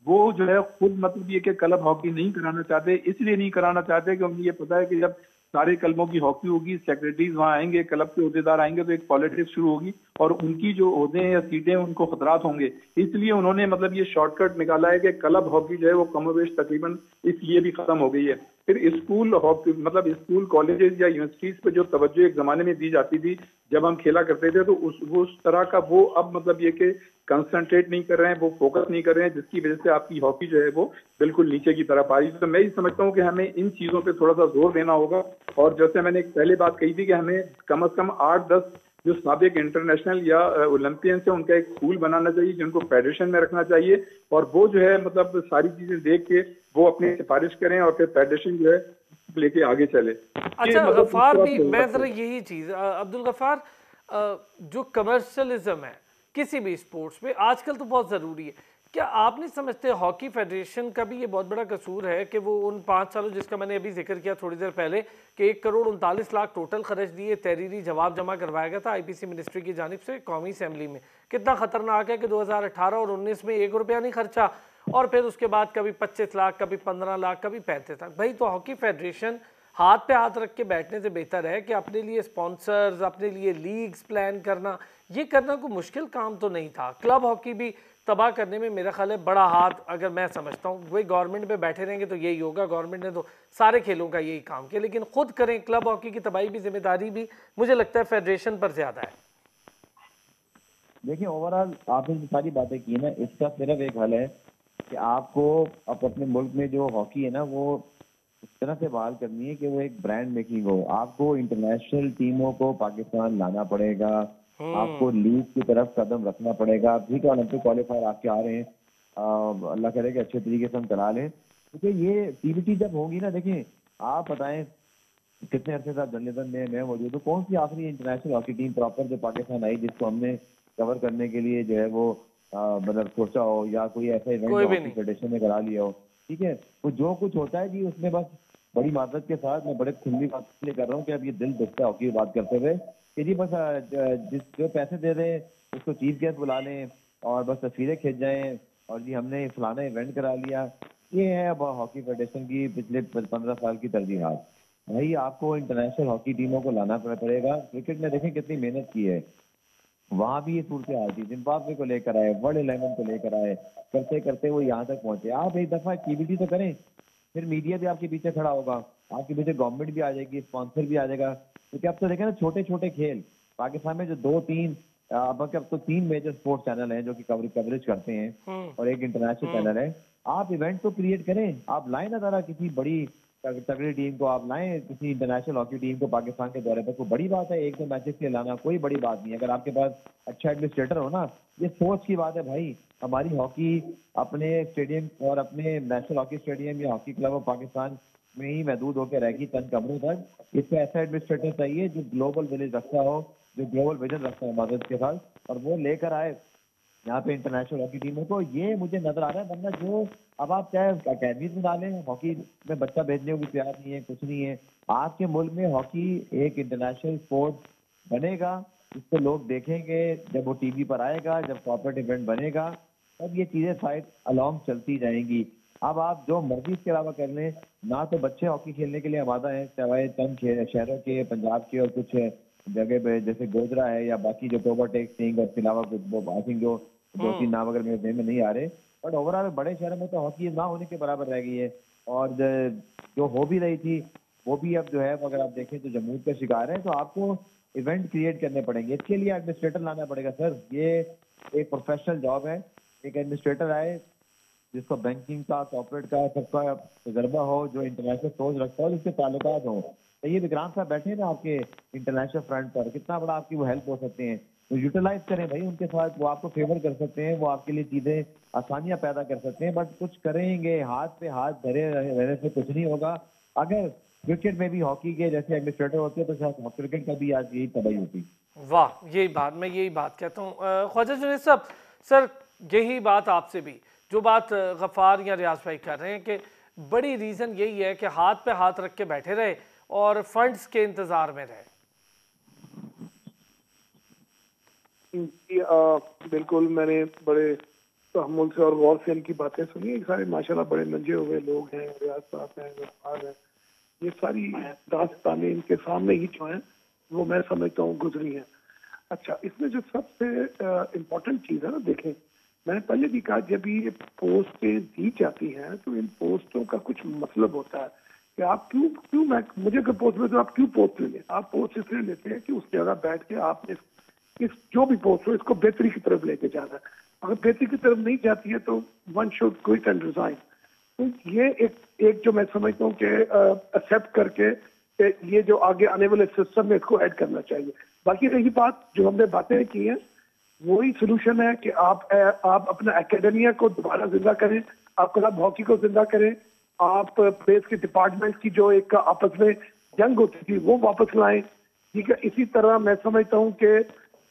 वो जो है खुद मतलब ये कि क्लब हॉकी नहीं कराना चाहते। इसलिए नहीं कराना चाहते कि उन्हें ये पता है कि जब सारे क्लबों की हॉकी होगी, सेक्रेटरीज वहां आएंगे, क्लब के अहदेदार आएंगे, तो एक पॉलिटिक्स शुरू होगी और उनकी जो ओहदे हैं या सीटें उनको खतरात होंगे। इसलिए उन्होंने मतलब ये शॉर्टकट निकाला है कि क्लब हॉकी जो है वो कमोबेश तकरीबन इसलिए भी खत्म हो गई है। फिर स्कूल हॉकी मतलब स्कूल कॉलेजेस या यूनिवर्सिटीज पे जो तवज्जो एक जमाने में दी जाती थी जब हम खेला करते थे, तो उस तरह का वो अब मतलब ये कि कंसंट्रेट नहीं कर रहे हैं, वो फोकस नहीं कर रहे हैं, जिसकी वजह से आपकी हॉकी जो है वो बिल्कुल नीचे की तरफ आ रही है। तो मैं ये समझता हूँ कि हमें इन चीजों पे थोड़ा सा जोर देना होगा। और जैसे मैंने पहले बात कही थी कि हमें कम से कम 8-10 जो साबिक इंटरनेशनल या ओलंपियंस है उनका एक स्कूल बनाना चाहिए, जिनको फेडरेशन में रखना चाहिए, और वो जो है मतलब सारी चीजें देख के वो अपनी सिफारिश करें और फिर फेडरेशन जो है लेके आगे चले। अच्छा मतलब गफ्फार भी, मैं जरा यही चीज अब्दुल गफ्फार, जो कमर्शियलिज्म है किसी भी स्पोर्ट्स में आजकल तो बहुत ज़रूरी है। क्या आप नहीं समझते हॉकी फेडरेशन का भी ये बहुत बड़ा कसूर है कि वो उन 5 सालों जिसका मैंने अभी जिक्र किया थोड़ी देर पहले कि 1,39,00,000 टोटल खर्च दिए, तहरीरी जवाब जमा करवाया गया था आईपीसी मिनिस्ट्री की जानिब से कौमी असेंबली में। कितना खतरनाक है कि 2018 और 19 में 1 रुपया नहीं खर्चा और फिर उसके बाद कभी 25 लाख, कभी 15 लाख, कभी 35 लाख। भाई तो हॉकी फेडरेशन हाथ पे हाथ रख के बैठने से बेहतर है कि अपने लिए स्पॉन्सर्स, अपने लिए लीग्स प्लान करना, ये करना कोई मुश्किल काम तो नहीं था। क्लब हॉकी भी तबाह करने में मेरा ख्याल है बड़ा हाथ, अगर मैं समझता हूँ वही गवर्नमेंट पे बैठे रहेंगे तो यही होगा। गवर्नमेंट ने तो सारे खेलों का यही काम किया, लेकिन खुद करें क्लब हॉकी की तबाही भी, जिम्मेदारी भी मुझे लगता है फेडरेशन पर ज्यादा है। देखिए ओवरऑल आपने जो सारी बातें की ना, इसका सिर्फ एक हल है कि आपको अपने मुल्क में जो हॉकी है ना वो इस तरह से बहाल करनी है कि वो एक ब्रांड मेकिंग हो। आपको इंटरनेशनल टीमों को पाकिस्तान लाना पड़ेगा, आपको लीग की तरफ कदम रखना पड़ेगा। ठीक है, ओलंपिक क्वालिफायर आपके आ रहे हैं, अल्लाह करे कि अच्छे तरीके से हम चला लें, क्योंकि ये टीबीटी जब होगी ना, देखिए आप बताएं कितने अरसे से आप जर्नलिज्म में मैं मौजूद हूँ, कौन सी आखिरी इंटरनेशनल हॉकी टीम प्रॉपर जो पाकिस्तान आई जिसको हमने कवर करने के लिए जो है वो मतलब सोचा हो या कोई ऐसा इवेंट हॉकी फेडरेशन ने करा लिया हो। ठीक है, तो जो कुछ होता है जी उसमें बस बड़ी मादत के साथ, मैं बड़े खुली बात इसलिए कर रहा हूँ कि अब ये दिल दुखता है हॉकी की बात करते हुए कि जी बस जिस जो पैसे दे रहे उसको चीफ गेस्ट बुला लें और बस तस्वीरें खींच जाएं और जी हमने फलाना इवेंट करा लिया। ये है अब हॉकी फेडरेशन की पिछले 15 साल की तरजीहात। भाई आपको इंटरनेशनल हॉकी टीमों को लाना पड़ेगा। क्रिकेट में देखें कितनी मेहनत की है, वहां भी ये सूरत हाल थी, जिम्बाब्वे को लेकर आए, वर्ल्ड 11 को लेकर आए, करते करते वो यहाँ तक पहुंचे। आप एक दफा टीबीटी तो करें, फिर मीडिया भी आपके पीछे खड़ा होगा, आपके पीछे गवर्नमेंट भी आ जाएगी, स्पॉन्सर भी आ जाएगा। क्योंकि अब तो देखें ना छोटे छोटे खेल पाकिस्तान में जो 2-3 अब तो 3 मेजर स्पोर्ट्स चैनल हैं जो कि कवरेज करते हैं और एक इंटरनेशनल चैनल है। आप इवेंट तो क्रिएट करें, आप लाएं ना जरा किसी बड़ी तगड़ी टीम को, आप लाएं किसी इंटरनेशनल हॉकी टीम को पाकिस्तान के दौरे पर। कोई बड़ी बात है 1-2 मैचेस के लाना, कोई बड़ी बात नहीं। अगर आपके पास अच्छा एडमिनिस्ट्रेटर हो ना, ये सोच की बात है भाई। हमारी हॉकी अपने स्टेडियम और अपने नेशनल हॉकी स्टेडियम या हॉकी क्लब ऑफ पाकिस्तान में ही महदूद होकर रहेगी चंद कमरों तक। इसको ऐसा एडमिनिस्ट्रेटर चाहिए जो ग्लोबल विलेज रखता हो, जो ग्लोबल विजन रखता है मदद के साथ, और वो लेकर आए यहाँ पे इंटरनेशनल हॉकी टीमों को। ये मुझे नजर आ रहा है, वरना जो अब आप चाहे अकेडमी में डालें, हॉकी में बच्चा भेजने को भी तैयार नहीं है, कुछ नहीं है। आपके मुल्क में हॉकी एक इंटरनेशनल स्पोर्ट बनेगा, इसको लोग देखेंगे, जब वो टीवी पर आएगा, जब कॉर्पोरेट इवेंट बनेगा, तब ये चीजें साइड अलोंग चलती जाएंगी। अब आप जो मर्जी इसके अलावा कर लें, ना तो बच्चे हॉकी खेलने के लिए आमादा हैं, चाहे चंद शहरों के, पंजाब के और कुछ जगह पे जैसे गोजरा है या बाकी जो टोबा टेक सिंह और इसके अलावा आई थिंक जो 2-3 नाम अगर मेरे में नहीं आ रहे, बट ओवरऑल बड़े शहरों में तो हॉकी ना होने के बराबर रह गई है। और जो हो भी रही थी वो भी अब जो है अगर आप देखें तो जमूद का शिकार है। तो आपको इवेंट क्रिएट करने पड़ेंगे, इसके लिए एडमिनिस्ट्रेटर लाना पड़ेगा। सर ये एक प्रोफेशनल जॉब है, एक एडमिनिस्ट्रेटर आए जिसको बैंकिंग का, कॉर्पोरेट का सबका तजर्बा हो, जो इंटरनेशनल सोच रखता हो, जिसके ताल्लुकात हो। तो ये विक्रांत साहब बैठे हैं ना आपके इंटरनेशनल फ्रंट पर, कितना बड़ा आपकी वो हेल्प हो सकते हैं, तो यूटिलाइज करें भाई उनके साथ। वो आपको फेवर कर सकते हैं, वो आपके लिए चीजें आसानियां पैदा कर सकते हैं, बट कुछ करेंगे हाथ पे हाथ धरे रहने से कुछ नहीं होगा। अगर क्रिकेट में भी हॉकी के जैसे एडमिनिस्ट्रेटर होते हैं तो शायद क्रिकेट का भी आज यही तबाही होती। वाह, यही बात, मैं यही बात कहता हूँ ख्वाजा जुनैद साहब। सर यही बात आपसे भी, जो बात गफ्फार या रियाज भाई कर रहे हैं कि बड़ी रीज़न यही है कि हाथ पे हाथ रख के बैठे रहे और फंड्स के इंतजार में रहे? बिल्कुल, मैंने बड़े तहम्मुल से और गौर से इनकी बातें सुनी। सारे माशाल्लाह बड़े मंजे हुए लोग हैं, रियाज साहब हैं, गफ्फार हैं, ये सारी दास्तानें इनके सामने ही जो हैं वो मैं समझता हूँ गुजरी हैं। अच्छा, इसमें जो सबसे इम्पोर्टेंट चीज़ है ना, देखें, मैंने पहले भी कहा, जब ये पोस्टें दी जाती हैं तो इन पोस्टों का कुछ मतलब होता है कि आप क्यों मुझे कोई पोस्ट में, तो आप क्यों पोस्ट लेंगे? आप पोस्ट इसलिए लेते हैं कि उस जगह बैठ के आपने इस जो भी पोस्ट हो इसको बेहतरी की तरफ लेके जाना है। अगर बेहतरी की तरफ नहीं जाती है तो one should quit and resign. तो ये एक जो मैं समझता हूँ कि एक्सेप्ट करके ये जो आगे आने वाले सिस्टम में इसको ऐड करना चाहिए। बाकी रही बात जो हमने बातें की हैं, वही सोल्यूशन है कि आप अपना एकेडमिया को दोबारा जिंदा करें, आप क्लब हॉकी को जिंदा करें, आप प्लेस के डिपार्टमेंट की जो एक आपस में जंग होती थी वो वापस लाएं। ठीक है, इसी तरह मैं समझता हूँ कि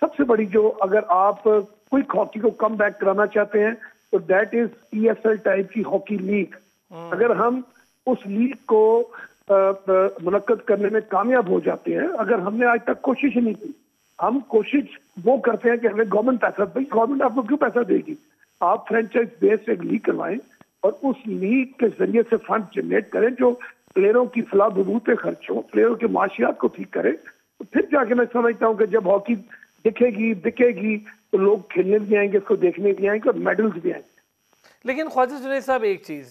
सबसे बड़ी जो, अगर आप क्विक हॉकी को कम बैक कराना चाहते हैं तो दैट इज ESL टाइप की हॉकी लीग। अगर हम उस लीग को मुनक्कद करने में कामयाब हो जाते हैं, अगर हमने आज तक कोशिश ही नहीं की, हम कोशिश वो करते हैं कि हमें गवर्नमेंट पैसा, भाई गवर्नमेंट आपको क्यों पैसा देगी? आप फ्रेंचाइज बेस्ड एक लीग करवाएं और उस लीग के जरिए से फंड जनरेट करें जो प्लेयरों की फलाह बहबूद पे खर्च हो, प्लेयरों के माशियात को ठीक करें। तो फिर जाके मैं समझता हूँ कि जब हॉकी दिखेगी तो लोग खेलने भी आएंगे, इसको देखने भी आएंगे और मेडल्स भी आएंगे। लेकिन ख्वाजा जुनैद साहब, एक चीज़,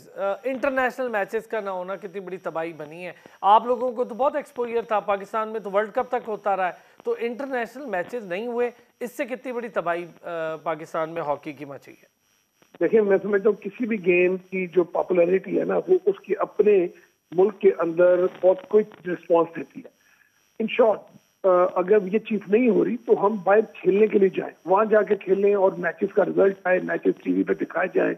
इंटरनेशनल मैचेस का ना होना कितनी बड़ी तबाही बनी है। आप लोगों को तो बहुत एक्सपोजर था, पाकिस्तान में तो वर्ल्ड कप तक होता रहा है, तो इंटरनेशनल मैचेस नहीं हुए, इससे कितनी बड़ी तबाही पाकिस्तान में हॉकी की मची है? देखिए, मैं समझता हूँ किसी भी गेम की जो पॉपुलैरिटी है ना, वो उसके अपने मुल्क के अंदर बहुत क्विक रिस्पॉन्स देती है। इन शॉर्ट, अगर ये चीज नहीं हो रही तो हम बाहर खेलने के लिए जाएं, वहां जाके खेलें और मैचेस का रिजल्ट आए, मैचेस टीवी पे दिखाए जाएं,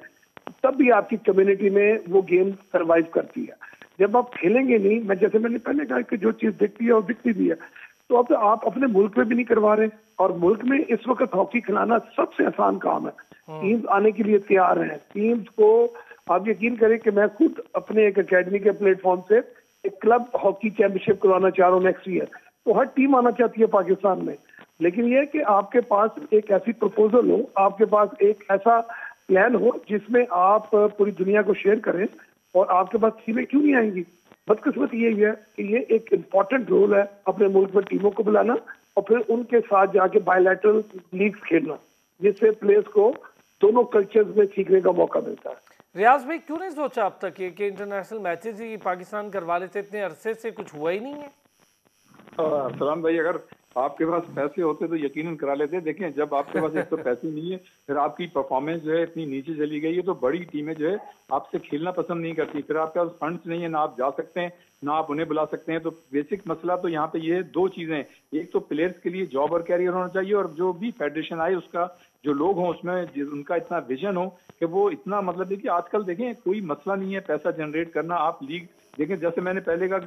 तब भी आपकी कम्युनिटी में वो गेम सरवाइव करती है। जब आप खेलेंगे नहीं, मैंने पहले कहा कि जो चीज दिखती है और दिखती भी है, तो अब आप अपने मुल्क में भी नहीं करवा रहे। और मुल्क में इस वक्त हॉकी खिलाना सबसे आसान काम है। टीम्स आने के लिए तैयार हैं। टीम्स को आप यकीन करें कि मैं खुद अपने एक एकेडमी के प्लेटफॉर्म से एक क्लब हॉकी चैंपियनशिप करवाना चाह रहा हूँ नेक्स्ट ईयर। तो हर टीम आना चाहती है पाकिस्तान में, लेकिन यह है कि आपके पास एक ऐसी प्रपोजल हो, आपके पास एक ऐसा प्लान हो जिसमें आप पूरी दुनिया को शेयर करें। और आपके पास टीमें क्यों नहीं आएंगी? बदकिस्मत यही है कि ये एक इम्पॉर्टेंट रोल है अपने मुल्क में टीमों को बुलाना और फिर उनके साथ जाके बायलैटरल लीग्स खेलना, जिससे प्लेयर्स को दोनों कल्चर्स में सीखने का मौका मिलता है। रियाज भाई, क्यों नहीं सोचा अब तक ये कि इंटरनेशनल मैचेस ही पाकिस्तान करवा लेते? इतने अरसे से कुछ हुआ ही नहीं है। सलाम भाई, अगर आपके पास पैसे होते तो यकीनन करा लेते। देखें, जब आपके पास एक तो पैसे नहीं है, फिर आपकी परफॉर्मेंस जो है इतनी नीचे चली गई है, तो बड़ी टीमें जो है आपसे खेलना पसंद नहीं करती। फिर आपके पास फंड्स नहीं है, ना आप जा सकते हैं ना आप उन्हें बुला सकते हैं। तो बेसिक मसला तो यहाँ पे ये है, दो चीजें, एक तो प्लेयर्स के लिए जॉब और कैरियर होना चाहिए, और जो भी फेडरेशन आए उसका जो लोग हों उसमें उनका इतना विजन हो कि वो इतना, मतलब देखिए आजकल देखें कोई मसला नहीं है पैसा जनरेट करना। आप लीग देखें, जैसे मैंने पहले का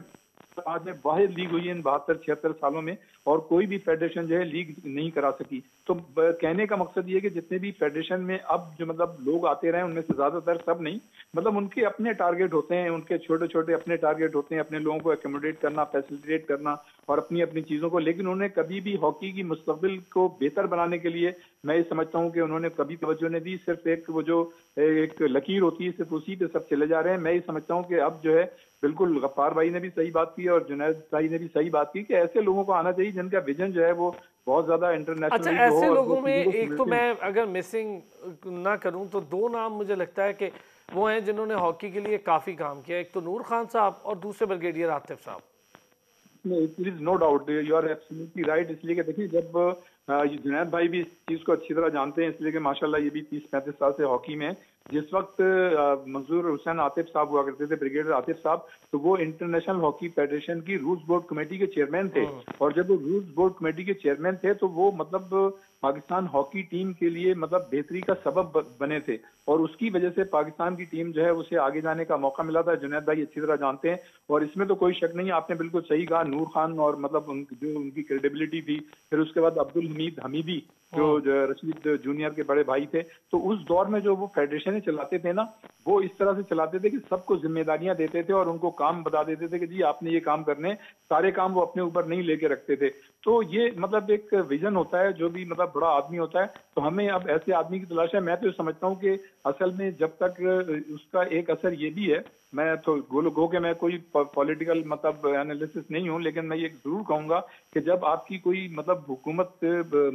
आज में वाहिद लीग हुई है इन 72-76 सालों में, और कोई भी फेडरेशन जो है लीग नहीं करा सकी। तो कहने का मकसद ये है कि जितने भी फेडरेशन में अब जो मतलब लोग आते रहे, उनमें से ज्यादातर, सब नहीं, मतलब उनके अपने टारगेट होते हैं, उनके छोटे छोटे अपने टारगेट होते हैं, अपने लोगों को एकोमोडेट करना, फैसिलिटेट करना और अपनी अपनी चीजों को। लेकिन उन्होंने कभी भी हॉकी की मुस्तकबिल को बेहतर बनाने के लिए मैं ये समझता हूँ कि उन्होंने कभी तवज्जो नहीं दी। सिर्फ एक वो जो एक लकीर होती है, सिर्फ उसी पे सब चले जा रहे हैं। मैं ये समझता हूँ कि अब जो है, बिल्कुल गफ्फार भाई ने भी सही बात की और जुनैद भाई ने भी सही बात की कि ऐसे लोगों को आना चाहिए जिनका विजन जो है वो बहुत ज्यादा इंटरनेशनल। अच्छा, ऐसे लोगों में एक तो मैं अगर मिसिंग ना करूं तो दो नाम मुझे लगता है कि वो हैं जिन्होंने हॉकी के लिए काफी काम किया। एक तो नूर खान साहब और दूसरे ब्रिगेडियर आतिफ साहब। No doubt, you are absolutely right. इसलिए कि देखिए, जब जुनैद भाई भी इस चीज को अच्छी तरह जानते हैं, इसलिए कि माशाल्लाह ये भी 30-35 साल से हॉकी में। जिस वक्त मंजूर हुसैन आतिफ साहब हुआ करते थे, ब्रिगेडियर आतिफ साहब, तो वो इंटरनेशनल हॉकी फेडरेशन की रूल्स बोर्ड कमेटी के चेयरमैन थे। और जब वो रूल्स बोर्ड कमेटी के चेयरमैन थे तो वो मतलब पाकिस्तान हॉकी टीम के लिए मतलब बेहतरी का सबब बने थे, और उसकी वजह से पाकिस्तान की टीम जो है उसे आगे जाने का मौका मिला था। जुनैद भाई अच्छी तरह जानते हैं और इसमें तो कोई शक नहीं, आपने बिल्कुल सही कहा। नूर खान और मतलब जो उनकी क्रेडिबिलिटी थी, फिर उसके बाद अब्दुल हमीद हमीदी, जो रशीद जूनियर के बड़े भाई थे, तो उस दौर में जो वो फेडरेशन चलाते थे ना, वो इस तरह से चलाते थे कि सबको जिम्मेदारियां देते थे और उनको काम बता देते थे कि जी आपने ये काम करने, सारे काम वो अपने ऊपर नहीं लेके रखते थे। तो ये मतलब एक विजन होता है, जो भी मतलब बड़ा आदमी होता है, तो हमें अब ऐसे आदमी की तलाश है। मैं तो समझता हूँ कि असल में जब तक उसका एक असर ये भी है, मैं तो गो के मैं कोई पॉलिटिकल मतलब एनालिसिस नहीं हूँ, लेकिन मैं ये जरूर कहूंगा कि जब आपकी कोई मतलब हुकूमत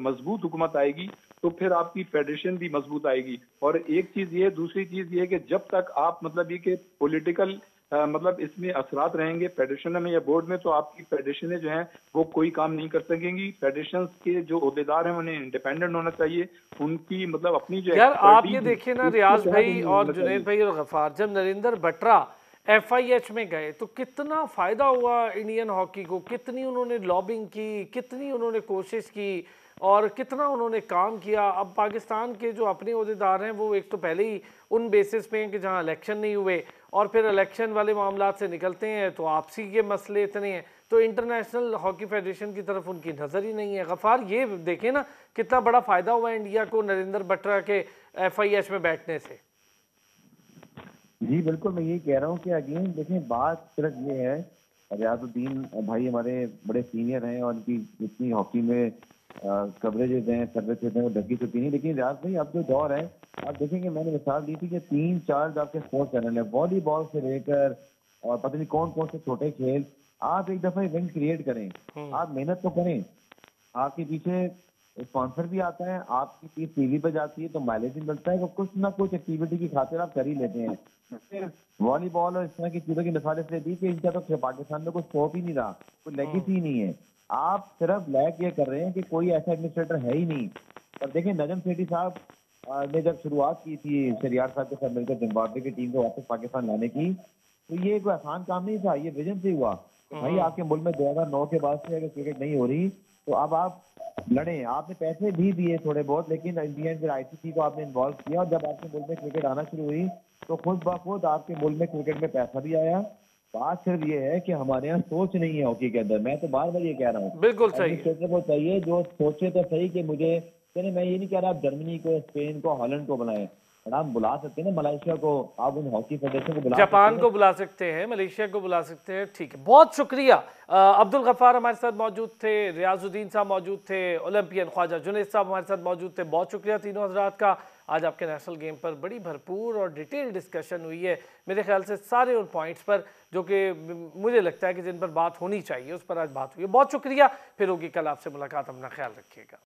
मजबूत हुकूमत आएगी तो फिर आपकी फेडरेशन भी मजबूत आएगी। और एक चीज ये, दूसरी चीज ये कि जब तक आप मतलब ये कि पॉलिटिकल मतलब इसमें असरात रहेंगे फेडरेशन में या बोर्ड में, तो आपकी फेडरेशनें जो हैं वो कोई काम नहीं कर सकेंगी। फेडरेशन के जो ओहदेदार हैं उन्हें इंडिपेंडेंट होना चाहिए, उनकी मतलब अपनी जो यार आप ये देखिए ना रियाज भाई और जुनैद भाई और गफ्फार, जब नरेंद्र बटरा FIH में गए तो कितना फायदा हुआ इंडियन हॉकी को, कितनी उन्होंने लॉबिंग की, कितनी उन्होंने कोशिश की और कितना उन्होंने काम किया। अब पाकिस्तान के जो अपने ओहदेदार हैं वो एक तो पहले ही उन बेसिस पे हैं कि जहां इलेक्शन नहीं हुए और फिर इलेक्शन वाले मामला से निकलते हैं तो आपसी के मसले इतने हैं, तो इंटरनेशनल हॉकी फेडरेशन की तरफ उनकी नज़र ही नहीं है। गफ्फार ये देखें ना कितना बड़ा फ़ायदा हुआ इंडिया को नरेंद्र बटरा के FIH में बैठने से। जी बिल्कुल, मैं यही कह रहा हूँ कि अगेन देखें, बात सिर्फ ये है, रियाजुद्दीन भाई हमारे बड़े सीनियर हैं और उनकी जितनी हॉकी में कवरेजेज हैं, सर्विसेज हैं, वो ढकी चुकी नहीं। लेकिन रियाज भाई अब जो दौर है, आप देखेंगे मैंने मिसाल दी थी कि 3-4 जो आपके स्पोर्ट्स चैनल है, वॉलीबॉल से लेकर और पता नहीं कौन कौन से छोटे खेल, आप एक दफा इवेंट क्रिएट करें, आप मेहनत तो करें, आपके पीछे स्पॉन्सर भी आता है, आपकी चीज टीवी पे जाती है तो माइलेज भी मिलता है, वो कुछ ना कुछ एक्टिविटी की खातिर आप कर ही लेते हैं। वॉलीबॉल और इस तरह की चीजों की मिसाल इसलिए दी कि इनका तो पाकिस्तान में कोई स्कोप ही नहीं रहा, कोई लेगेसी ही नहीं है। आप सिर्फ लैग ये कर रहे हैं कि कोई ऐसा एडमिनिस्ट्रेटर है ही नहीं। और देखिए नजम सेठी साहब ने जब शुरुआत की थी शरियार साहब के साथ मिलकर जिम्बाब्वे की टीम को वापस पाकिस्तान लाने की, तो ये कोई आसान काम नहीं था, ये विजन से हुआ। भाई आपके मुल्क में 2009 के बाद से अगर क्रिकेट नहीं हो रही तो अब आप लड़े, आपने पैसे भी दिए थोड़े बहुत, लेकिन इंडियन फिर ICC को आपने इन्वॉल्व किया और जब आपके मुल्क में क्रिकेट आना शुरू हुई तो खुद ब खुद आपके मुल्क में क्रिकेट में पैसा भी आया। बात सिर्फ ये है कि हमारे यहाँ सोच नहीं है हॉकी के अंदर। मैं तो बार बार ये कह रहा हूँ, बिल्कुल सही को चाहिए जो सोचे तो सही कि मुझे, चलिए मैं ये नहीं कह रहा आप जर्मनी को, स्पेन को, हॉलैंड को बनाए, आप बुला सकते हैं ना मलेशिया को, आप उन हॉकी फेडरेशन को बुला, जापान को बुला सकते हैं, मलेशिया को बुला सकते हैं। ठीक है, बहुत शुक्रिया। अब्दुल गफ्फार हमारे साथ मौजूद थे, रियाजुद्दीन साहब मौजूद थे, ओलंपियन ख्वाजा जुनैद साहब हमारे साथ मौजूद थे। बहुत शुक्रिया तीनों हजरात का। आज आपके नेशनल गेम पर बड़ी भरपूर और डिटेल डिस्कशन हुई है, मेरे ख्याल से सारे उन पॉइंट्स पर जो कि मुझे लगता है कि जिन पर बात होनी चाहिए उस पर आज बात हुई है। बहुत शुक्रिया, फिर होगी कल आपसे मुलाकात, अपना ख्याल रखिएगा।